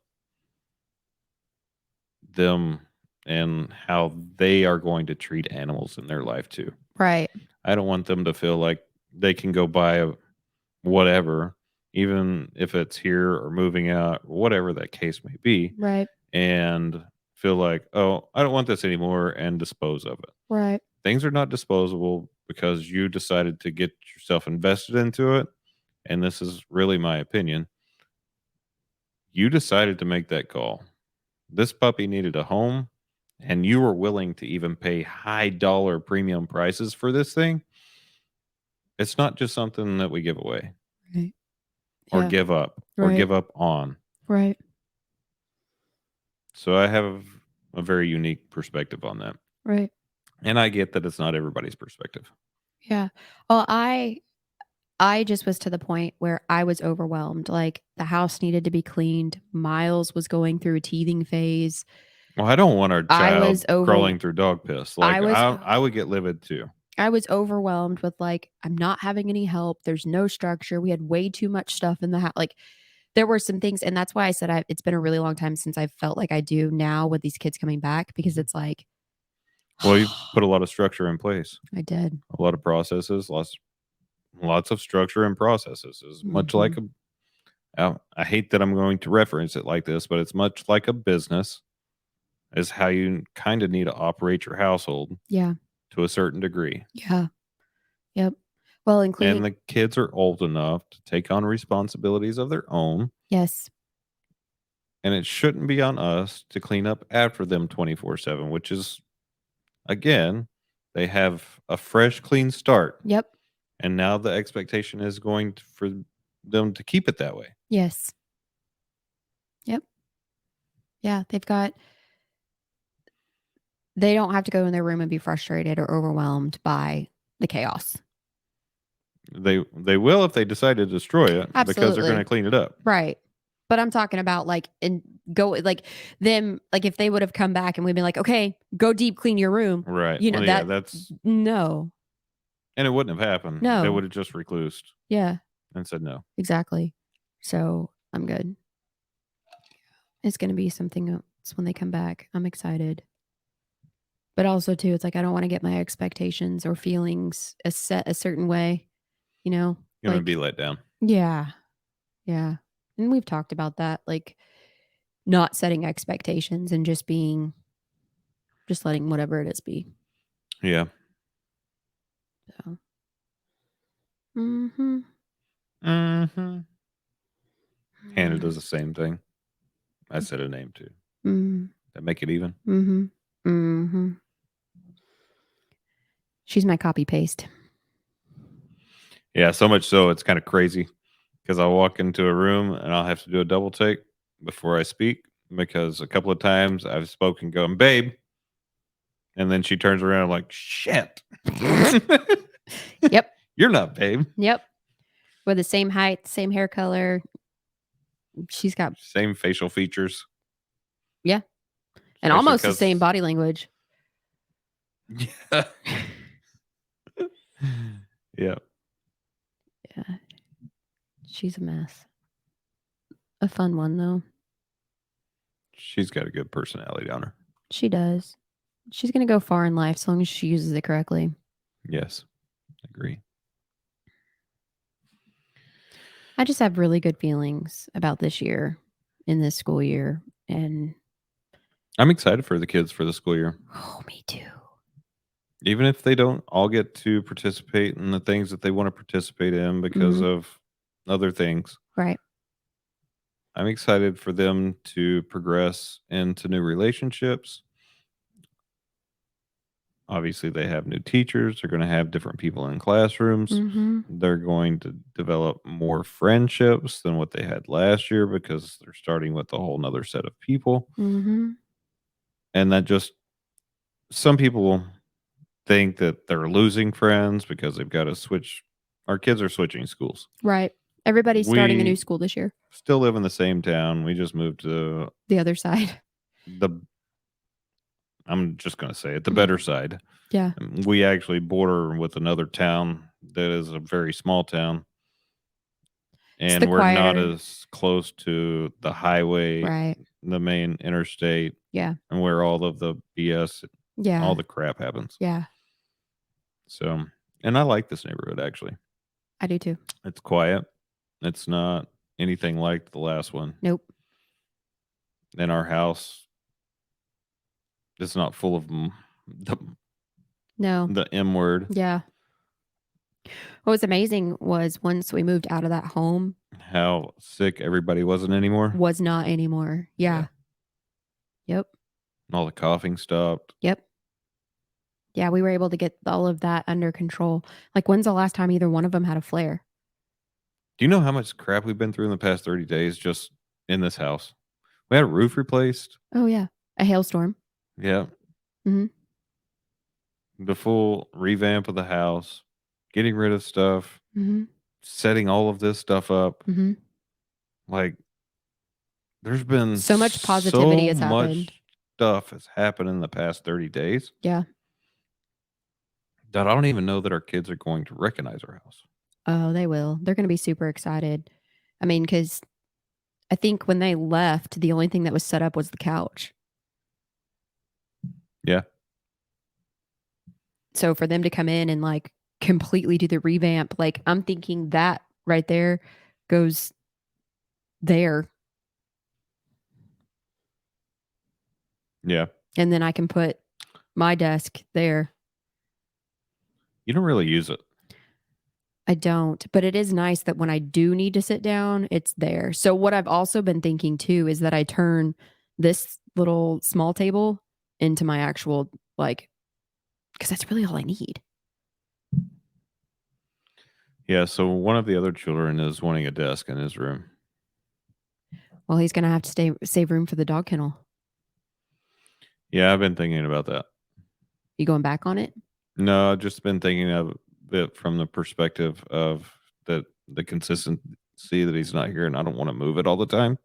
them and how they are going to treat animals in their life too.
Right.
I don't want them to feel like they can go buy whatever, even if it's here or moving out, or whatever that case may be.
Right.
And feel like, oh, I don't want this anymore, and dispose of it.
Right.
Things are not disposable because you decided to get yourself invested into it. And this is really my opinion. You decided to make that call. This puppy needed a home, and you were willing to even pay high dollar premium prices for this thing. It's not just something that we give away.
Right.
Or give up. Or give up on.
Right.
So I have a very unique perspective on that.
Right.
And I get that it's not everybody's perspective.
Yeah. Well, I just was to the point where I was overwhelmed. Like, the house needed to be cleaned. Miles was going through a teething phase.
Well, I don't want our child crawling through dog piss. Like, I would get livid too.
I was overwhelmed with, like, I'm not having any help. There's no structure. We had way too much stuff in the house. Like, there were some things. And that's why I said it's been a really long time since I felt like I do now with these kids coming back, because it's like.
Well, you put a lot of structure in place.
I did.
A lot of processes, lots of structure and processes. Is much like I hate that I'm going to reference it like this, but it's much like a business. Is how you kind of need to operate your household.
Yeah.
To a certain degree.
Yeah. Yep. Well, including.
And the kids are old enough to take on responsibilities of their own.
Yes.
And it shouldn't be on us to clean up after them 24/7, which is, again, they have a fresh, clean start.
Yep.
And now the expectation is for them to keep it that way.
Yes. Yep. Yeah, they don't have to go in their room and be frustrated or overwhelmed by the chaos.
They will if they decide to destroy it.
Absolutely.
Because they're going to clean it up.
Right. But I'm talking about them, like if they would have come back and we'd been like, okay, go deep clean your room.
Right.
You know,
that's
no.
And it wouldn't have happened.
No.
They would have just reclused.
Yeah.
And said no.
Exactly. So I'm good. It's going to be something else when they come back. I'm excited. But also too, it's like I don't want to get my expectations or feelings set a certain way, you know?
You're going to be let down.
Yeah. Yeah. And we've talked about that, like not setting expectations and just letting whatever it is be.
Yeah.
So.
Hannah does the same thing. I said a name too. That make it even.
She's my copy paste.
Yeah, so much so it's kind of crazy because I'll walk into a room and I'll have to do a double take before I speak because a couple of times I've spoken going, babe. And then she turns around like, shit.
Yep.
You're not babe.
Yep. We're the same height, same hair color. She's got
same facial features.
Yeah. And almost the same body language.
Yeah. Yeah.
Yeah. She's a mess. A fun one, though.
She's got a good personality on her.
She does. She's going to go far in life as long as she uses it correctly.
Yes. Agree.
I just have really good feelings about this year in this school year. And
I'm excited for the kids for the school year.
Oh, me too.
Even if they don't all get to participate in the things that they want to participate in because of other things.
Right.
I'm excited for them to progress into new relationships. Obviously, they have new teachers. They're going to have different people in classrooms. They're going to develop more friendships than what they had last year because they're starting with a whole nother set of people. And that just, some people think that they're losing friends because they've got to switch. Our kids are switching schools.
Right. Everybody's starting a new school this year.
Still live in the same town. We just moved to
the other side.
I'm just going to say it, the better side.
Yeah.
We actually border with another town that is a very small town. And we're not as close to the highway,
right,
the main interstate.
Yeah.
And where all of the BS, all the crap happens.
Yeah.
So, and I like this neighborhood, actually.
I do too.
It's quiet. It's not anything like the last one.
Nope.
And our house, it's not full of the M word.
Yeah. What was amazing was once we moved out of that home,
how sick everybody wasn't anymore.
Was not anymore. Yeah. Yep.
All the coughing stopped.
Yep. Yeah, we were able to get all of that under control. Like, when's the last time either one of them had a flare?
Do you know how much crap we've been through in the past 30 days just in this house? We had a roof replaced.
Oh, yeah. A hailstorm.
Yeah. The full revamp of the house, getting rid of stuff, setting all of this stuff up. Like, there's been
so much positivity has happened.
Much stuff has happened in the past 30 days.
Yeah.
That I don't even know that our kids are going to recognize our house.
Oh, they will. They're going to be super excited. I mean, because I think when they left, the only thing that was set up was the couch.
Yeah.
So for them to come in and like completely do the revamp, like I'm thinking that right there goes there.
Yeah.
And then I can put my desk there.
You don't really use it.
I don't, but it is nice that when I do need to sit down, it's there. So what I've also been thinking too is that I turn this little small table into my actual, like, because that's really all I need.
Yeah, so one of the other children is wanting a desk in his room.
Well, he's gonna have to save room for the dog kennel.
Yeah, I've been thinking about that.
You going back on it?
No, I've just been thinking of it from the perspective of the consistency that he's not here, and I don't want to move it all the time.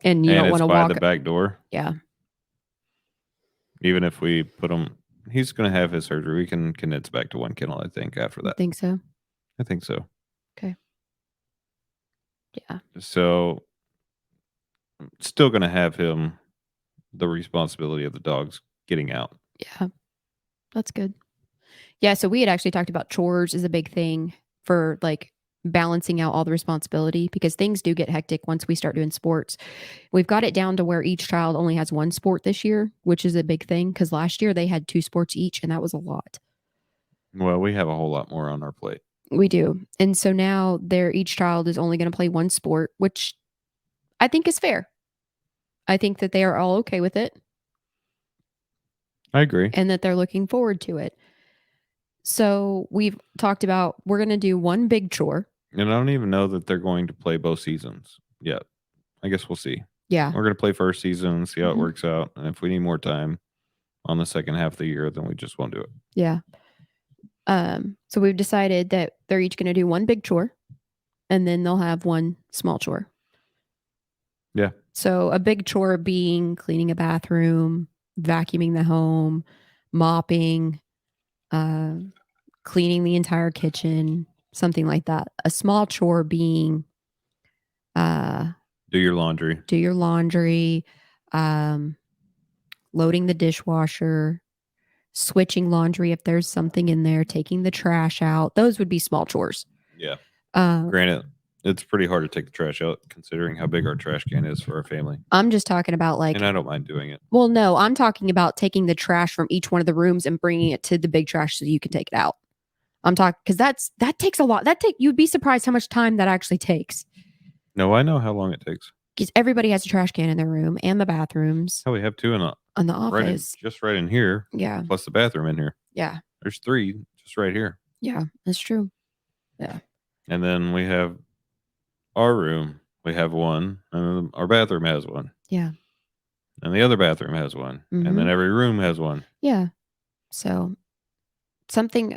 And you
And
don't
it's
want to
by
walk.
the back door.
Yeah.
Even if we put him, he's going to have his surgery. We can condense back to one kennel, I think, after
You
that.
think so?
I think so.
Okay. Yeah.
So, still going to have him the responsibility of the dogs getting out.
Yeah. That's good. Yeah. So we had actually talked about chores is a big thing for like balancing out all the responsibility because things do get hectic once we start doing sports. We've got it down to where each child only has one sport this year, which is a big thing because last year they had 2 sports each and that was a lot.
Well, we have a whole lot more on our plate.
We do. And so now each child is only going to play one sport, which I think is fair. I think that they are all okay with it.
I agree.
And that they're looking forward to it. So we've talked about we're going to do one big chore.
And I don't even know that they're going to play both seasons yet. I guess we'll see.
Yeah.
We're going to play first season and see how it works out. And if we need more time on the second half of the year, then we just won't do it.
Yeah. So we've decided that they're each going to do one big chore and then they'll have one small chore.
Yeah.
So a big chore being cleaning a bathroom, vacuuming the home, mopping, cleaning the entire kitchen, something like that. A small chore being
do your laundry,
loading the dishwasher, switching laundry if there's something in there, taking the trash out. Those would be small chores.
Yeah. Granted, it's pretty hard to take the trash out considering how big our trash can is for our family.
I'm just talking about like,
and I don't mind doing it.
Well, no, I'm talking about taking the trash from each one of the rooms and bringing it to the big trash so you can take it out. I'm talking because that takes a lot. You'd be surprised how much time that actually takes.
No, I know how long it takes.
Because everybody has a trash can in their room and the bathrooms.
Oh, we have 2 in the
office.
Right in here.
Yeah.
Plus the bathroom in here.
Yeah.
There's 3 just right here.
Yeah, that's true. Yeah.
And then we have our room. We have one. And our bathroom has one.
Yeah.
And the other bathroom has one. And then every room has one.
Yeah. So something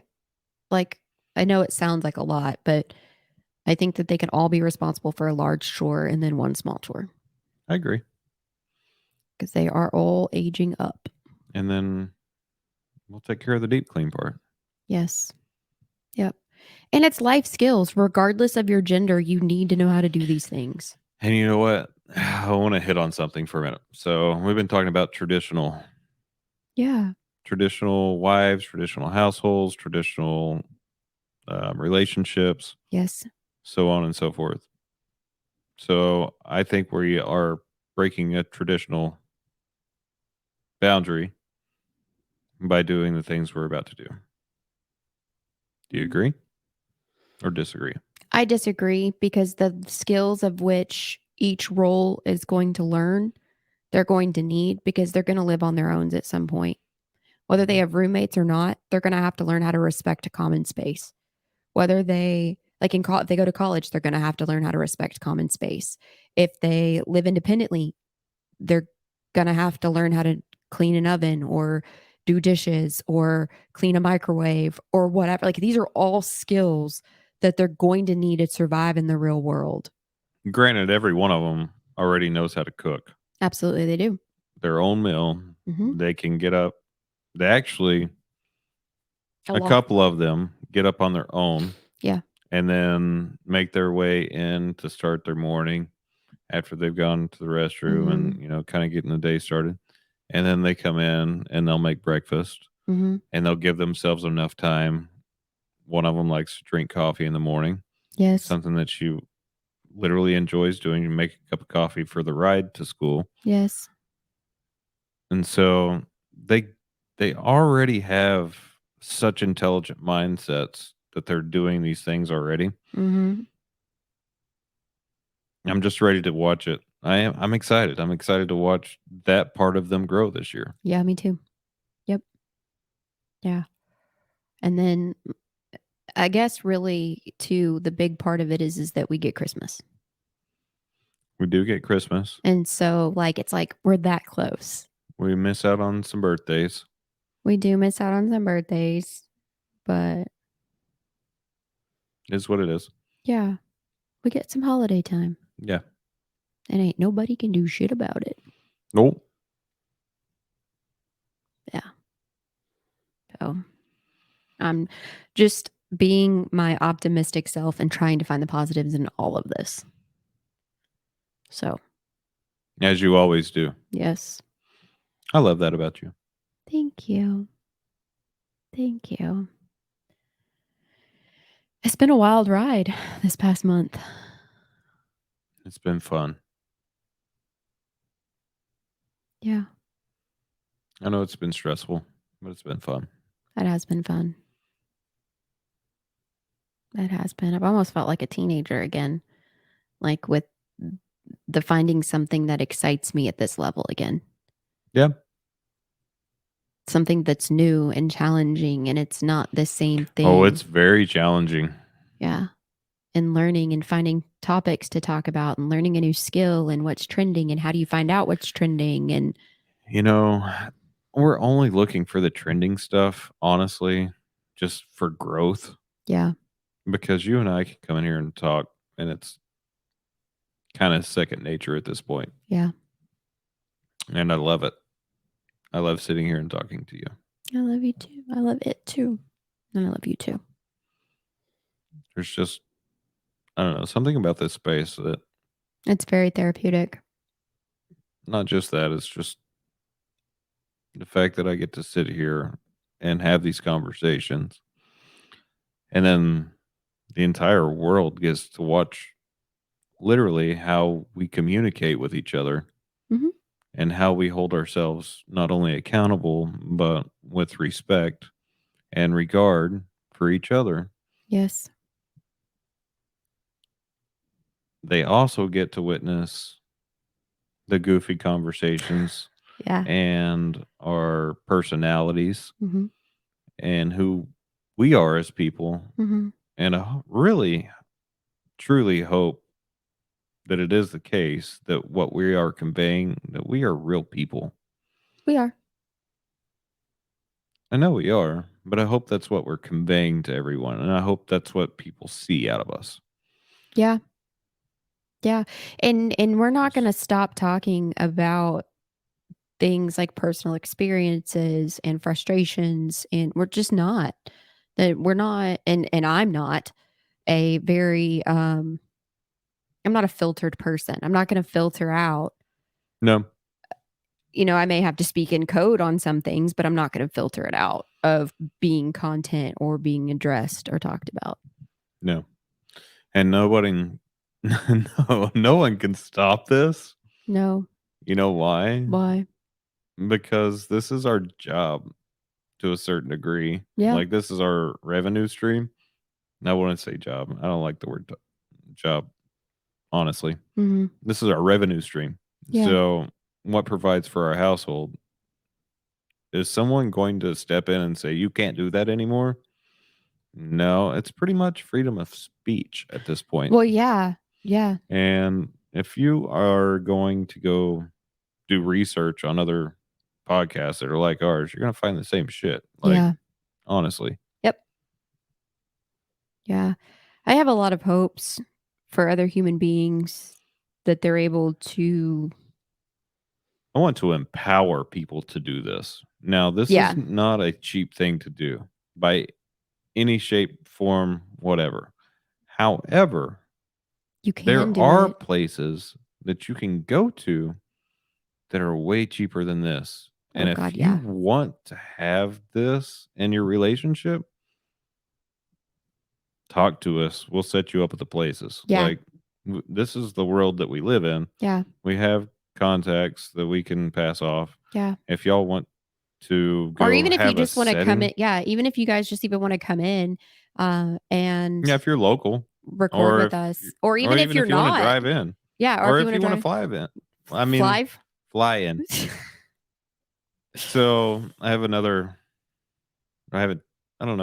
like, I know it sounds like a lot, but I think that they can all be responsible for a large chore and then one small chore.
I agree.
Because they are all aging up.
And then we'll take care of the deep clean part.
Yes. Yep. And it's life skills. Regardless of your gender, you need to know how to do these things.
And you know what? I want to hit on something for a minute. So we've been talking about traditional.
Yeah.
Traditional wives, traditional households, traditional relationships.
Yes.
So on and so forth. So I think we are breaking a traditional boundary by doing the things we're about to do. Do you agree or disagree?
I disagree because the skills of which each role is going to learn, they're going to need because they're going to live on their own at some point. Whether they have roommates or not, they're going to have to learn how to respect a common space. Whether they if they go to college, they're going to have to learn how to respect common space. If they live independently, they're going to have to learn how to clean an oven or do dishes or clean a microwave or whatever. Like these are all skills that they're going to need to survive in the real world.
Granted, every one of them already knows how to cook.
Absolutely, they do.
Their own meal. They can get up. They actually, a couple of them get up on their own.
Yeah.
And then make their way in to start their morning after they've gone to the restroom and, kind of getting the day started. And then they come in and they'll make breakfast and they'll give themselves enough time. One of them likes to drink coffee in the morning.
Yes.
Something that she literally enjoys doing. You make a cup of coffee for the ride to school.
Yes.
And so they already have such intelligent mindsets that they're doing these things already. I'm just ready to watch it. I'm excited. I'm excited to watch that part of them grow this year.
Yeah, me too. Yep. Yeah. And then I guess really too, the big part of it is that we get Christmas.
We do get Christmas.
And so like it's like we're that close.
We miss out on some birthdays.
We do miss out on some birthdays, but
Is what it is.
yeah, we get some holiday time.
Yeah.
And ain't nobody can do shit about it.
Nope.
Yeah. So I'm just being my optimistic self and trying to find the positives in all of this. So,
as you always do.
Yes.
I love that about you.
Thank you. Thank you. It's been a wild ride this past month.
It's been fun.
Yeah.
I know it's been stressful, but it's been fun.
That has been fun. That has been. I've almost felt like a teenager again, like with the finding something that excites me at this level again.
Yeah.
Something that's new and challenging, and it's not the same thing.
Oh, it's very challenging.
Yeah. And learning and finding topics to talk about and learning a new skill and what's trending and how do you find out what's trending. And,
we're only looking for the trending stuff, honestly, just for growth.
Yeah.
Because you and I can come in here and talk, and it's kind of second nature at this point.
Yeah.
And I love it. I love sitting here and talking to you.
I love you too. I love it too. And I love you too.
There's just, I don't know, something about this space that
it's very therapeutic.
Not just that, it's just the fact that I get to sit here and have these conversations. And then the entire world gets to watch literally how we communicate with each other.
Mm-hmm.
And how we hold ourselves not only accountable, but with respect and regard for each other.
Yes.
They also get to witness the goofy conversations
Yeah.
and our personalities
Mm-hmm.
and who we are as people.
Mm-hmm.
And I really, truly hope that it is the case that what we are conveying, that we are real people.
We are.
I know we are, but I hope that's what we're conveying to everyone. And I hope that's what people see out of us.
Yeah. Yeah. And we're not going to stop talking about things like personal experiences and frustrations. And we're just not. That we're not, and I'm not a very I'm not a filtered person. I'm not going to filter out.
No.
I may have to speak in code on some things, but I'm not going to filter it out of being content or being addressed or talked about.
No. And no one can stop this.
No.
You know why?
Why?
Because this is our job to a certain degree.
Yeah.
Like this is our revenue stream. I wouldn't say job. I don't like the word job, honestly.
Mm-hmm.
This is our revenue stream. Yeah. So what provides for our household? Is someone going to step in and say, you can't do that anymore? No, it's pretty much freedom of speech at this point.
Well, yeah. Yeah.
And if you are going to go do research on other podcasts that are like ours, you're going to find the same shit.
Yeah.
Honestly.
Yep. Yeah. I have a lot of hopes for other human beings that they're able to.
I want to empower people to do this. Now, this is not a cheap thing to do by any shape, form, whatever. However, there are places that you can go to that are way cheaper than this. And if you want to have this in your relationship, talk to us. We'll set you up at the places.
Yeah.
Like this is the world that we live in.
Yeah.
We have contacts that we can pass off.
Yeah.
If y'all want to go,
or even if you just want to come in, even if you guys just even want to come in, and
if you're local,
record with us, or even if you're
not, want to drive in,
or
if you want to fly in. I mean, fly in. So I don't know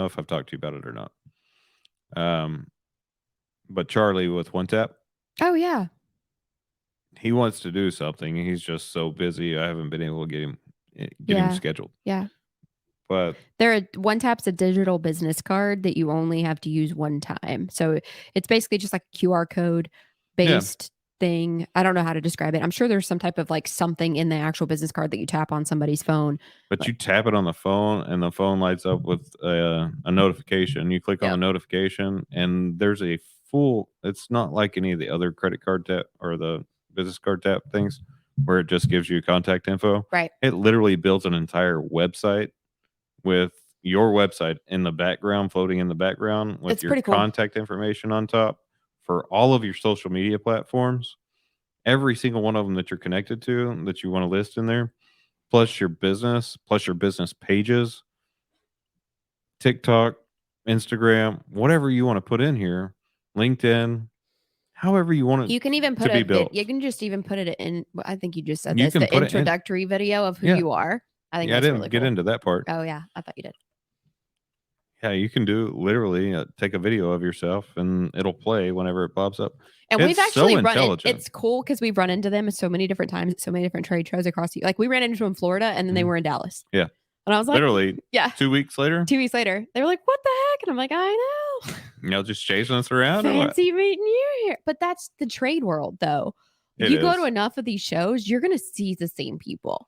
if I've talked to you about it or not. Um, but Charlie with One Tap,
Oh yeah.
he wants to do something. He's just so busy. I haven't been able to get him
Yeah.
scheduled.
Yeah.
But
One Tap's a digital business card that you only have to use one time. So it's basically just like a QR code based thing. I don't know how to describe it. I'm sure there's some type of like something in the actual business card that you tap on somebody's phone.
But you tap it on the phone, and the phone lights up with a notification. You click on the notification, and there's a full. It's not like any of the other credit card tap or the business card tap things, where it just gives you contact info.
Right.
It literally builds an entire website with your website in the background, floating in the background with
It's
your
pretty cool.
contact information on top for all of your social media platforms. Every single one of them that you're connected to that you want to list in there, plus your business pages, TikTok, Instagram, whatever you want to put in here, LinkedIn, however you want it
You can even put
to be built.
You can just even put it in. I think you just said
You
this.
can
The
put it in-
introductory video of who
Yeah.
you are. I think
Yeah, I
that's
didn't
really
get
cool.
into that part.
Oh yeah, I thought you did.
Yeah, you can do literally take a video of yourself and it'll play whenever it pops up.
And
It's
we've actually
so
run it.
intelligent.
It's cool because we've run into them so many different times at so many different trade shows across. Like we ran into them in Florida, and then they
Mhm.
were in Dallas.
Yeah.
And I was like,
Literally
yeah.
2 weeks later,
2 weeks later, they were like, "What the heck?" And I'm like, "I know."
you know, just chasing us around. or what?
Fancy meeting you here. But that's the trade world, though. If
It
you go
is.
to enough of these shows, you're going to see the same people.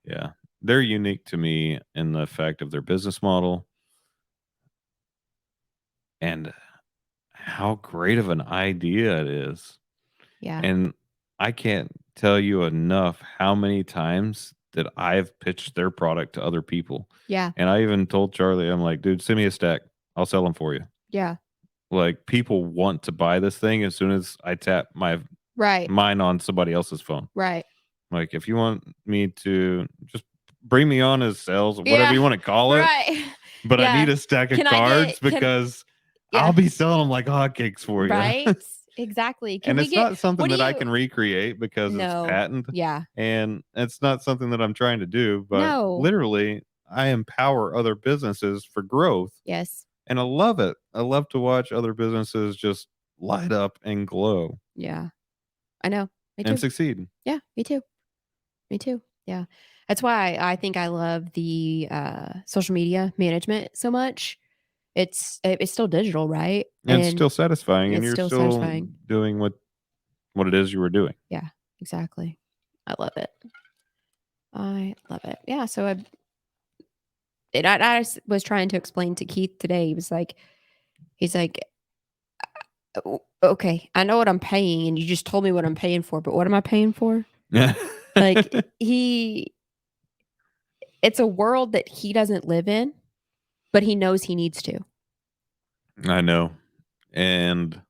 Yeah. They're unique to me in the fact of their business model and how great of an idea it is.
Yeah.
And I can't tell you enough how many times that I've pitched their product to other people.
Yeah.
And I even told Charlie, I'm like, dude, send me a stack. I'll sell them for you.
Yeah.
Like people want to buy this thing as soon as I tap mine on somebody else's phone.
Right.
Like if you want me to just bring me on as sales, whatever you want to call it.
Right.
But I need a stack of cards because I'll be selling them like hotcakes for you.
Right. Exactly.
And it's not something that I can recreate because it's patent.
Yeah.
And it's not something that I'm trying to do, but literally I empower other businesses for growth.
Yes.
And I love it. I love to watch other businesses just light up and glow.
Yeah. I know. Me too.
And succeed.
Yeah, me too. Me too. Yeah. That's why I think I love the social media management so much. It's still digital, right?
And it's still satisfying, and you're still
satisfying.
doing what it is you were doing.
Yeah, exactly. I love it. I love it. Yeah. So I was trying to explain to Keith today. He's like, okay, I know what I'm paying, and you just told me what I'm paying for, but what am I paying for? Like it's a world that he doesn't live in, but he knows he needs to.
I know. And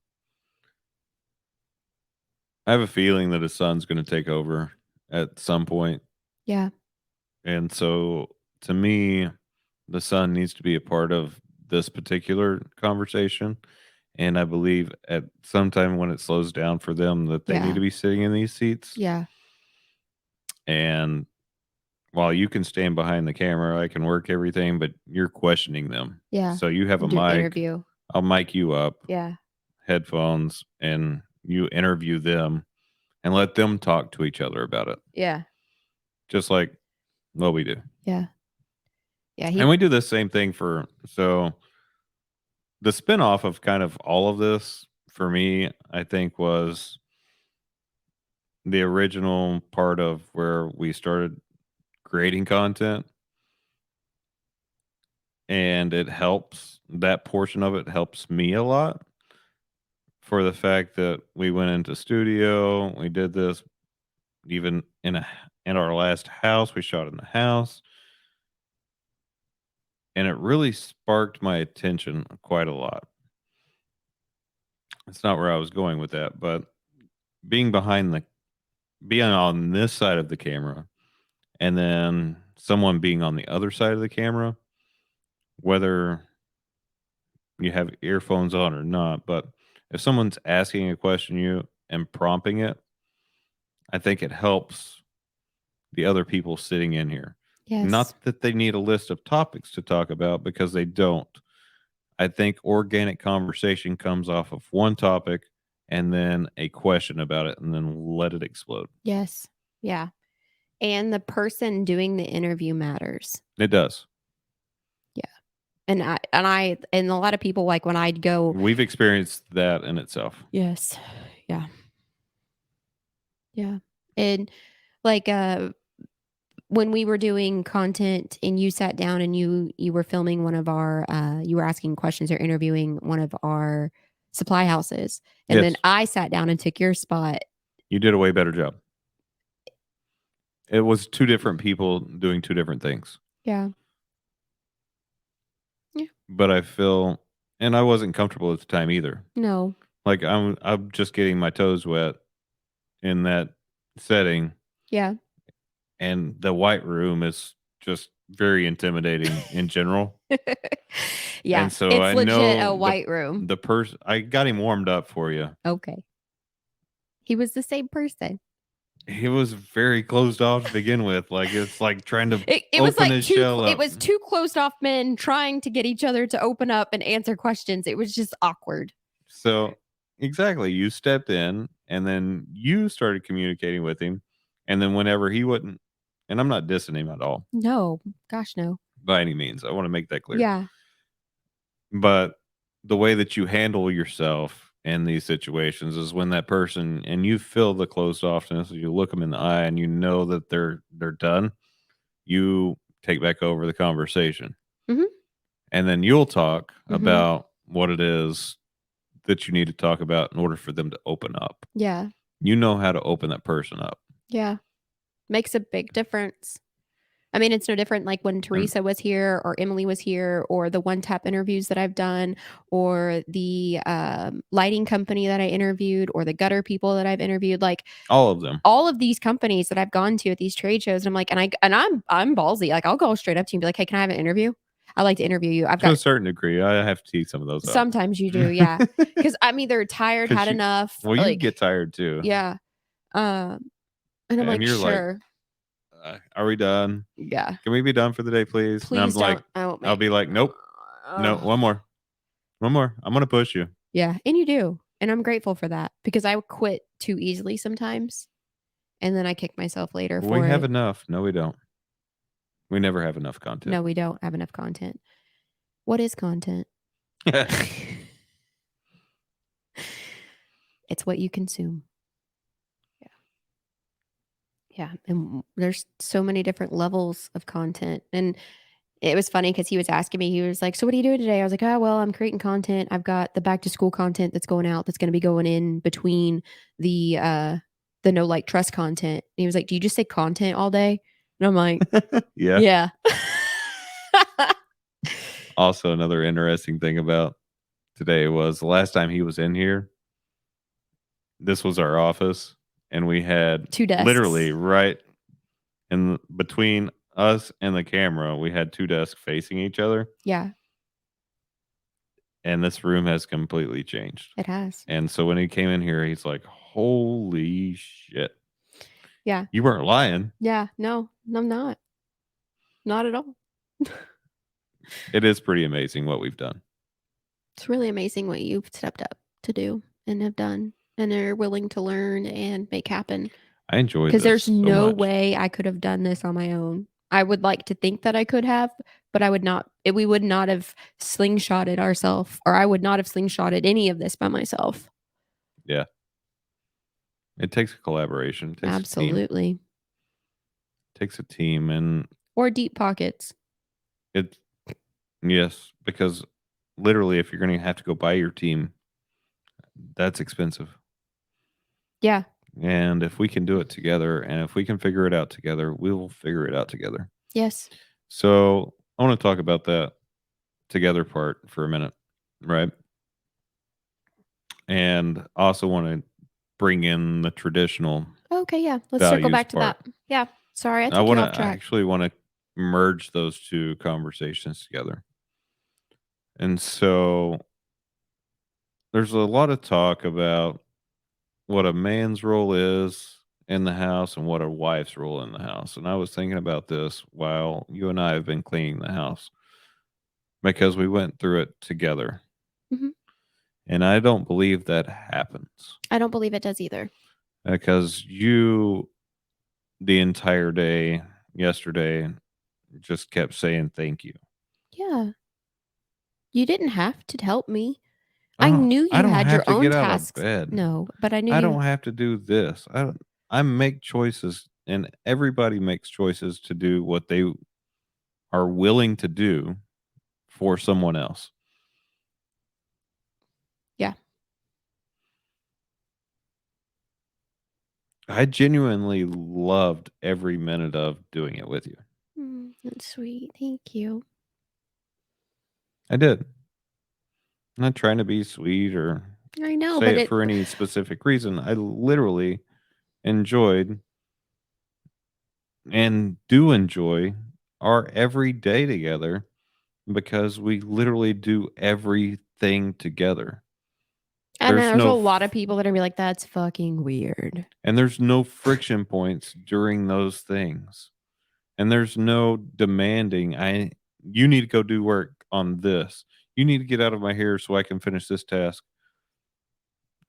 I have a feeling that his son's going to take over at some point.
Yeah.
And so to me, the son needs to be a part of this particular conversation. And I believe at some time when it slows down for them that they need to be sitting in these seats.
Yeah.
And while you can stand behind the camera, I can work everything, but you're questioning them.
Yeah.
So you have a
Do an
mic.
interview.
I'll mic you up.
Yeah.
Headphones, and you interview them and let them talk to each other about it.
Yeah.
Just like what we do.
Yeah. Yeah.
And we do the same thing so the spinoff of kind of all of this for me, I think, was the original part of where we started creating content. And that portion of it helps me a lot for the fact that we went into studio, we did this even in our last house, we shot in the house. And it really sparked my attention quite a lot. It's not where I was going with that, but being on this side of the camera and then someone being on the other side of the camera, whether you have earphones on or not, but if someone's asking a question you and prompting it, I think it helps the other people sitting in here.
Yes.
Not that they need a list of topics to talk about, because they don't. I think organic conversation comes off of one topic and then a question about it and then let it explode.
Yes. Yeah. And the person doing the interview matters.
It does.
Yeah. And a lot of people, like, when I'd go,
We've experienced that in itself.
yes. Yeah. Yeah. And like, when we were doing content and you sat down and you were filming one of our, you were asking questions or interviewing one of our supply houses, and then
Yes.
I sat down and took your spot.
You did a way better job. It was two different people doing two different things.
Yeah.
But I feel, and I wasn't comfortable at the time either.
No.
Like I'm just getting my toes wet in that setting,
Yeah.
and the white room is just very intimidating in general.
Yeah.
And so
It's
I
legit
know
a white room.
the person, I got him warmed up for you.
Okay. He was the same person.
He was very closed off to begin with. Like it's like trying to
It was
open
like
his shell up.
it was two closed off men trying to get each other to open up and answer questions. It was just awkward.
So exactly, you stepped in and then you started communicating with him, and then whenever he wouldn't, and I'm not dissing him at all
No. Gosh, no.
by any means. I want to make that clear.
Yeah.
But the way that you handle yourself in these situations is when that person and you feel the closed offness, you look them in the eye and you know that they're done, you take back over the conversation.
Mhm.
And then you'll talk
Mhm.
about what it is that you need to talk about in order for them to open up.
Yeah.
You know how to open that person up.
Yeah. Makes a big difference. I mean, it's no different like when Teresa was here or Emily was here or the one tap interviews that I've done or the lighting company that I interviewed or the gutter people that I've interviewed. Like
All of them.
all of these companies that I've gone to at these trade shows, and I'm like, I'm ballsy. Like I'll go straight up to you and be like, hey, can I have an interview? I like to interview you. I've
To a
got
certain degree, I have to tease some of those up.
sometimes you do, yeah. Because I'm either tired,
'Cause
had
you-
enough.
Well, you
like,
get tired too.
yeah. And I'm
And
like,
you're like,
sure.
are we done?
Yeah.
Can we be done for the day, please? And I'm
Please
like,
don't.
I'll be like, nope, no,
Ugh.
one more. I'm gonna push you.
Yeah, and you do. And I'm grateful for that because I would quit too easily sometimes. And then I kick myself later for
We have
it.
enough. No, we don't. We never have enough content.
No, we don't have enough content. What is content? It's what you consume. Yeah. Yeah. And there's so many different levels of content. And it was funny because he was asking me, he was like, so what are you doing today? I was like, oh, well, I'm creating content. I've got the back to school content that's going out that's going to be going in between the no like trust content. And he was like, do you just say content all day? And I'm like,
Yeah.
yeah.
Also, another interesting thing about today was the last time he was in here, this was our office, and we had
Two desks.
literally right in between us and the camera, we had two desks facing each other.
Yeah.
And this room has completely changed.
It has.
And so when he came in here, he's like, holy shit.
Yeah.
You weren't lying.
Yeah. No, I'm not. Not at all.
It is pretty amazing what we've done.
It's really amazing what you've stepped up to do and have done and are willing to learn and make happen.
I enjoyed
because there's
so
no
much.
way I could have done this on my own. I would like to think that I could have, but I would not. We would not have slingshotted ourselves, or I would not have slingshotted any of this by myself.
Yeah. It takes a collaboration. It takes
Absolutely.
A team. It takes a team and
or deep pockets.
Yes, because literally if you're going to have to go buy your team, that's expensive.
Yeah.
And if we can do it together and if we can figure it out together, we will figure it out together.
Yes.
So I want to talk about that together part for a minute, right? And also want to bring in the traditional.
Okay, yeah. Let's circle back to
part.
that. Yeah. Sorry, I took
I
you off track.
actually want to merge those two conversations together. And so there's a lot of talk about what a man's role is in the house and what a wife's role in the house. And I was thinking about this while you and I have been cleaning the house. because we went through it together.
Mhm.
And I don't believe that happens
I don't believe it does either.
because you, the entire day yesterday, just kept saying thank you.
Yeah. You didn't have to help me.
I
I
don't
knew
I
you
don't
had
have
your
to
own
get out of
tasks.
bed.
No, but I knew
I
you
don't have to do this. I make choices, and everybody makes choices to do what they are willing to do for someone else.
Yeah.
I genuinely loved every minute of doing it with you.
That's sweet. Thank you.
I did. I'm not trying to be sweet or
I know,
say
but
it
it
for any specific reason. I literally enjoyed and do enjoy our every day together because we literally do everything together.
I know
There's
there's a
no
lot of people that are gonna be like, "That's fucking weird."
and there's no friction points during those things. And there's no demanding, you need to go do work on this. You need to get out of my hair so I can finish this task.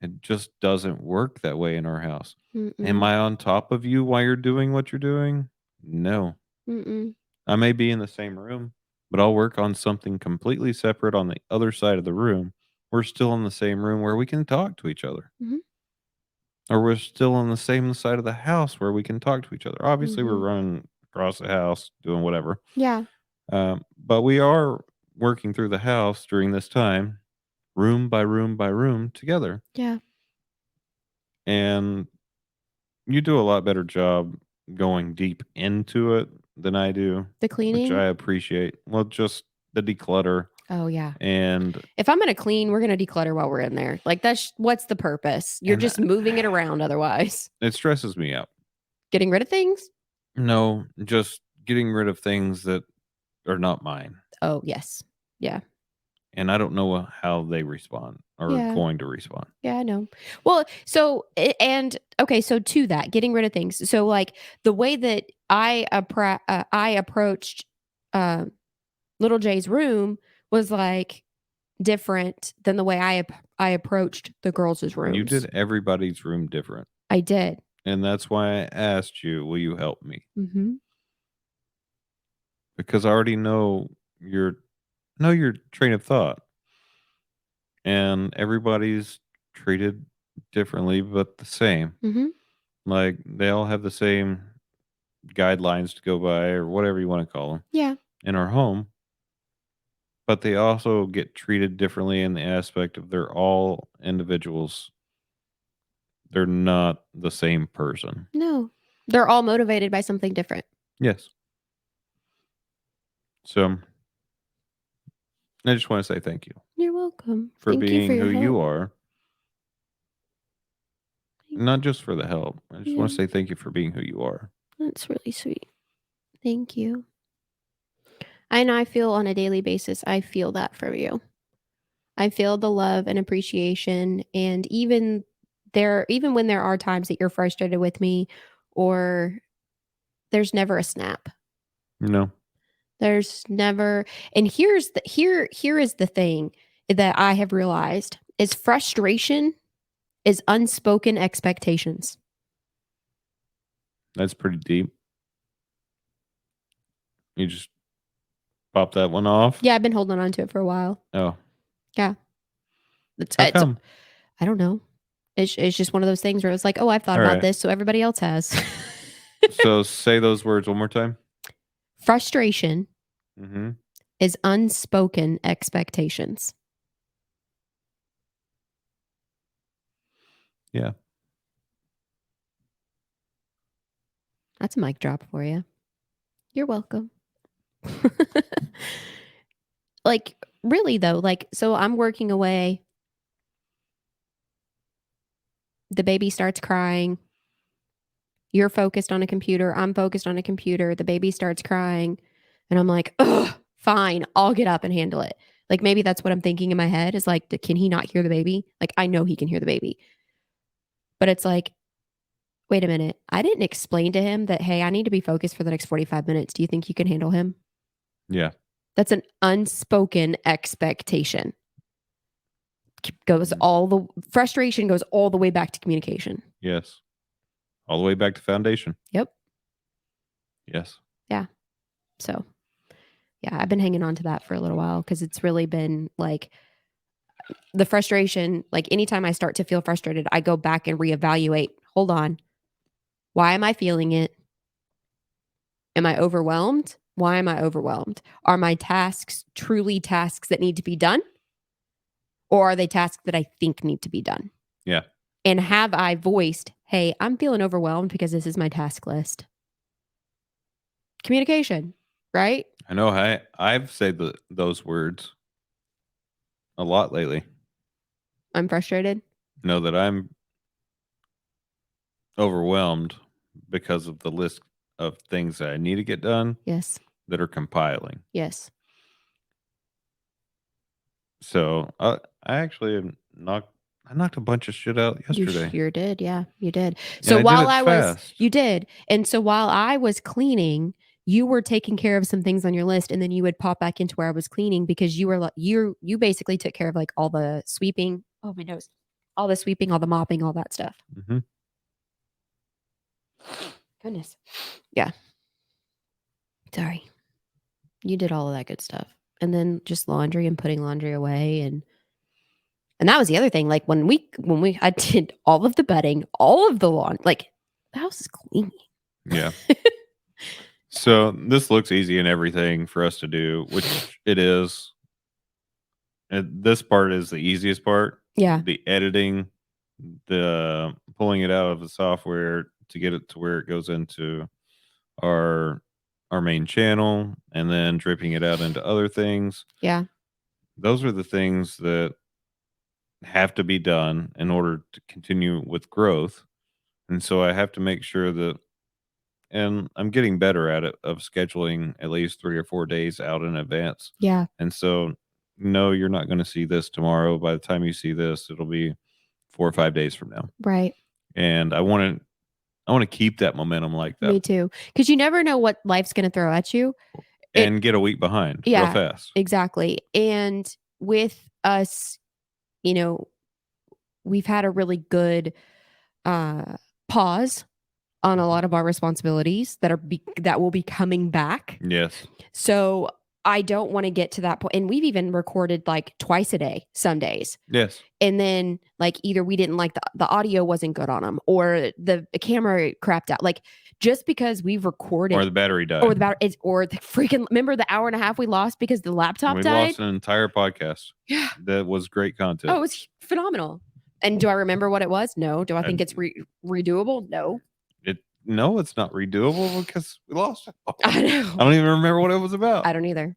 It just doesn't work that way in our house. Am
Mm-mm.
I on top of you while you're doing what you're doing? No.
Mm-mm.
I may be in the same room, but I'll work on something completely separate on the other side of the room. We're still in the same room where we can talk to each other.
Mhm.
Or we're still on the same side of the house where we can talk to each other. Obviously, we're
Mhm.
running across the house doing whatever.
Yeah.
But we are working through the house during this time, room by room by room together.
Yeah.
And you do a lot better job going deep into it than I do,
The
which
cleaning?
I appreciate. Well, just the declutter
Oh, yeah.
and
If I'm gonna clean, we're gonna declutter while we're in there. Like, that's what's the purpose? You're
and
just moving it around otherwise.
it stresses me out.
Getting rid of things?
No, just getting rid of things that are not mine.
Oh, yes. Yeah.
And I don't know how they respond or are
Yeah.
going to respond.
Yeah, I know. Well, so and okay, so to that, getting rid of things. So like the way that I approached uh, little Jay's room was like different than the way I approached the girls'
You
rooms.
did everybody's room different.
I did.
And that's why I asked you, will you help me?
Mhm.
Because I already know your train of thought. And everybody's treated differently but the same.
Mhm.
Like they all have the same guidelines to go by or whatever you want to call them
Yeah.
in our home, but they also get treated differently in the aspect of they're all individuals. They're not the same person.
No. They're all motivated by something different.
Yes. So I just want to say thank you
You're welcome.
for
Thank you for
being
your
who you
help.
are, not just for the help. I just want
Yeah.
to say thank you for being who you are.
That's really sweet. Thank you. And I feel on a daily basis, I feel that from you. I feel the love and appreciation. And even when there are times that you're frustrated with me, or there's never a snap.
No,
There's never, and here is the thing that I have realized is frustration is unspoken expectations.
that's pretty deep. You just pop that one off.
Yeah, I've been holding on to it for a while.
Oh,
Yeah.
how
It's
come?
I don't know. It's just one of those things where it's like, "Oh, I've thought
All
about
right.
this, so everybody else has."
So say those words one more time.
Frustration
Mm-hmm.
is unspoken expectations.
Yeah.
That's a mic drop for you. You're welcome. Like, really though, like, so I'm working away. The baby starts crying. You're focused on a computer. I'm focused on a computer. The baby starts crying. And I'm like, ugh, fine. I'll get up and handle it. Like, maybe that's what I'm thinking in my head is like, can he not hear the baby? Like, I know he can hear the baby. But it's like, wait a minute. I didn't explain to him that, hey, I need to be focused for the next 45 minutes. Do you think you can handle him?
Yeah.
That's an unspoken expectation. Frustration goes all the way back to communication.
Yes. All the way back to foundation.
Yep.
Yes.
Yeah. So, yeah, I've been hanging on to that for a little while because it's really been like the frustration. Like anytime I start to feel frustrated, I go back and reevaluate. Hold on. Why am I feeling it? Am I overwhelmed? Why am I overwhelmed? Are my tasks truly tasks that need to be done? Or are they tasks that I think need to be done?
Yeah.
And have I voiced, hey, I'm feeling overwhelmed because this is my task list? Communication, right?
I know I've said those words a lot lately.
I'm frustrated.
Know that I'm overwhelmed because of the list of things that I need to get done.
Yes.
That are compiling.
Yes.
So I actually knocked a bunch of shit out yesterday.
You sure did. Yeah, you did. So while you did. And so while I was cleaning, you were taking care of some things on your list, and then you would pop back into where I was cleaning because you were you basically took care of like all the sweeping. Oh, my nose. All the sweeping, all the mopping, all that stuff.
Mm-hmm.
Goodness. Yeah. Sorry. You did all of that good stuff. And then just laundry and putting laundry away and that was the other thing. Like when I did all of the bedding, all of the lawn, like the house is clean.
Yeah. So this looks easy and everything for us to do, which it is. And this part is the easiest part.
Yeah.
The editing, the pulling it out of the software to get it to where it goes into our main channel and then dripping it out into other things.
Yeah.
Those are the things that have to be done in order to continue with growth. And so I have to make sure that, and I'm getting better at it, of scheduling at least 3 or 4 days out in advance.
Yeah.
And so, no, you're not going to see this tomorrow. By the time you see this, it'll be 4 or 5 days from now.
Right.
And I want to keep that momentum like that.
Me too. Because you never know what life's going to throw at you.
And get a week behind real fast.
Exactly. And with us, we've had a really good pause on a lot of our responsibilities that will be coming back.
Yes.
So I don't want to get to that point. And we've even recorded like twice a day, some days.
Yes.
And then like either we didn't like the audio wasn't good on them or the camera crapped out. Like just because we've recorded
or the battery died
or the freaking, remember the hour and a half we lost because the laptop died?
We lost an entire podcast.
Yeah.
That was great content.
Oh, it was phenomenal. And do I remember what it was? No. Do I think it's redoable? No.
No, it's not redoable because we lost it.
I know.
I don't even remember what it was about.
I don't either.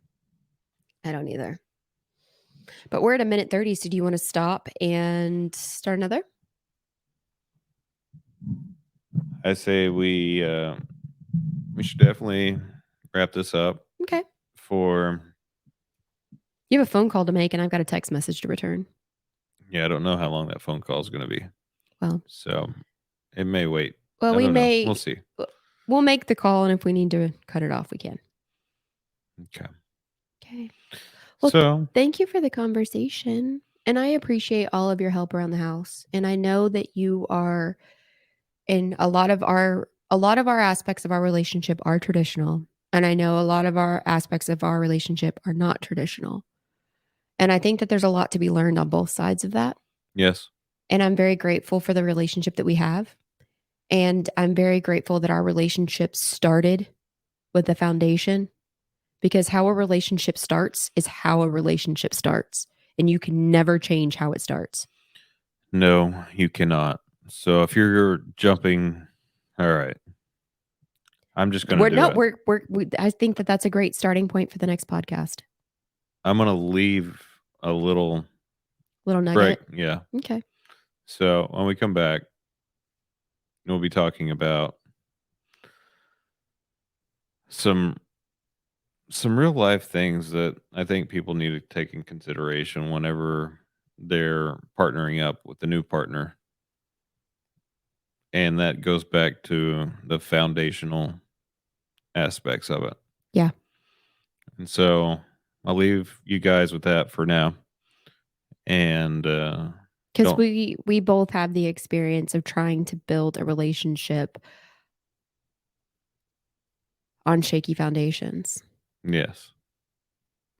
But we're at 1:30, so do you want to stop and start another?
I say we should definitely wrap this up.
Okay.
You
have a phone call to make, and I've got a text message to return.
Yeah, I don't know how long that phone call is going to be.
Well,
so it may wait.
Well,
we'll see.
We'll make the call, and if we need to cut it off, we can. Okay. Well, so thank you for the conversation, and I appreciate all of your help around the house. And I know that you are, in a lot of our aspects of our relationship are traditional, and I know a lot of our aspects of our relationship are not traditional. And I think that there's a lot to be learned on both sides of that.
Yes.
And I'm very grateful for the relationship that we have. And I'm very grateful that our relationship started with the foundation, because how a relationship starts is how a relationship starts. And you can never change how it starts.
No, you cannot. So if you're jumping, all right. I'm just going to do it.
I think that that's a great starting point for the next podcast.
I'm going to leave a little
nugget.
Break. Yeah.
Okay.
So when we come back, we'll be talking about some real life things that I think people need to take in consideration whenever they're partnering up with a new partner. And that goes back to the foundational aspects of it.
Yeah.
And so I'll leave you guys with that for now. And
because we both have the experience of trying to build a relationship on shaky foundations.
yes.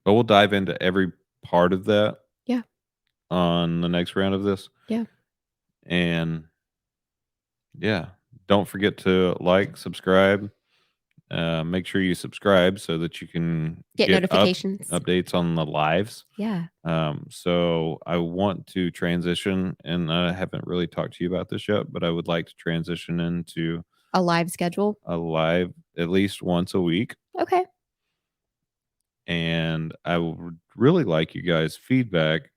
But we'll dive into every part of that.
Yeah.
On the next round of this.
Yeah.
And yeah, don't forget to like, subscribe. Make sure you subscribe so that you can
get notifications,
updates on the lives.
Yeah.
So I want to transition, and I haven't really talked to you about this yet, but I would like to transition into
a live schedule.
A live at least once a week.
Okay.
And I would really like you guys' feedback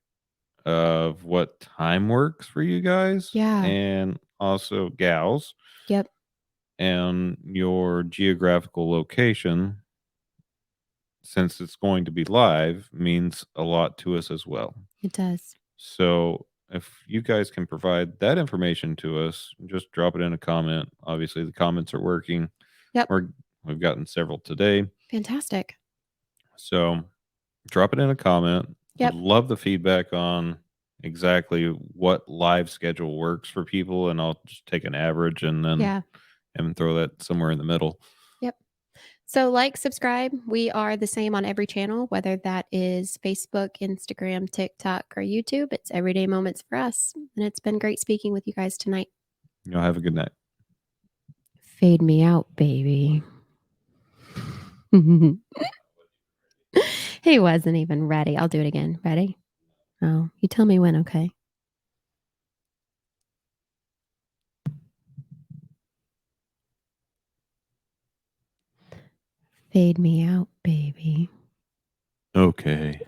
of what time works for you guys.
Yeah.
And also gals.
Yep.
And your geographical location, since it's going to be live, means a lot to us as well.
It does.
So if you guys can provide that information to us, just drop it in a comment. Obviously, the comments are working.
Yep.
We've gotten several today.
Fantastic.
So drop it in a comment.
Yep.
Would love the feedback on exactly what live schedule works for people, and I'll just take an average and then and throw that somewhere in the middle.
Yep. So like, subscribe. We are the same on every channel, whether that is Facebook, Instagram, TikTok, or YouTube. It's Everyday Moments for us. And it's been great speaking with you guys tonight.
Y'all have a good night.
Fade me out, baby. He wasn't even ready. I'll do it again. Ready? Oh, you tell me when, okay? Fade me out, baby.
Okay.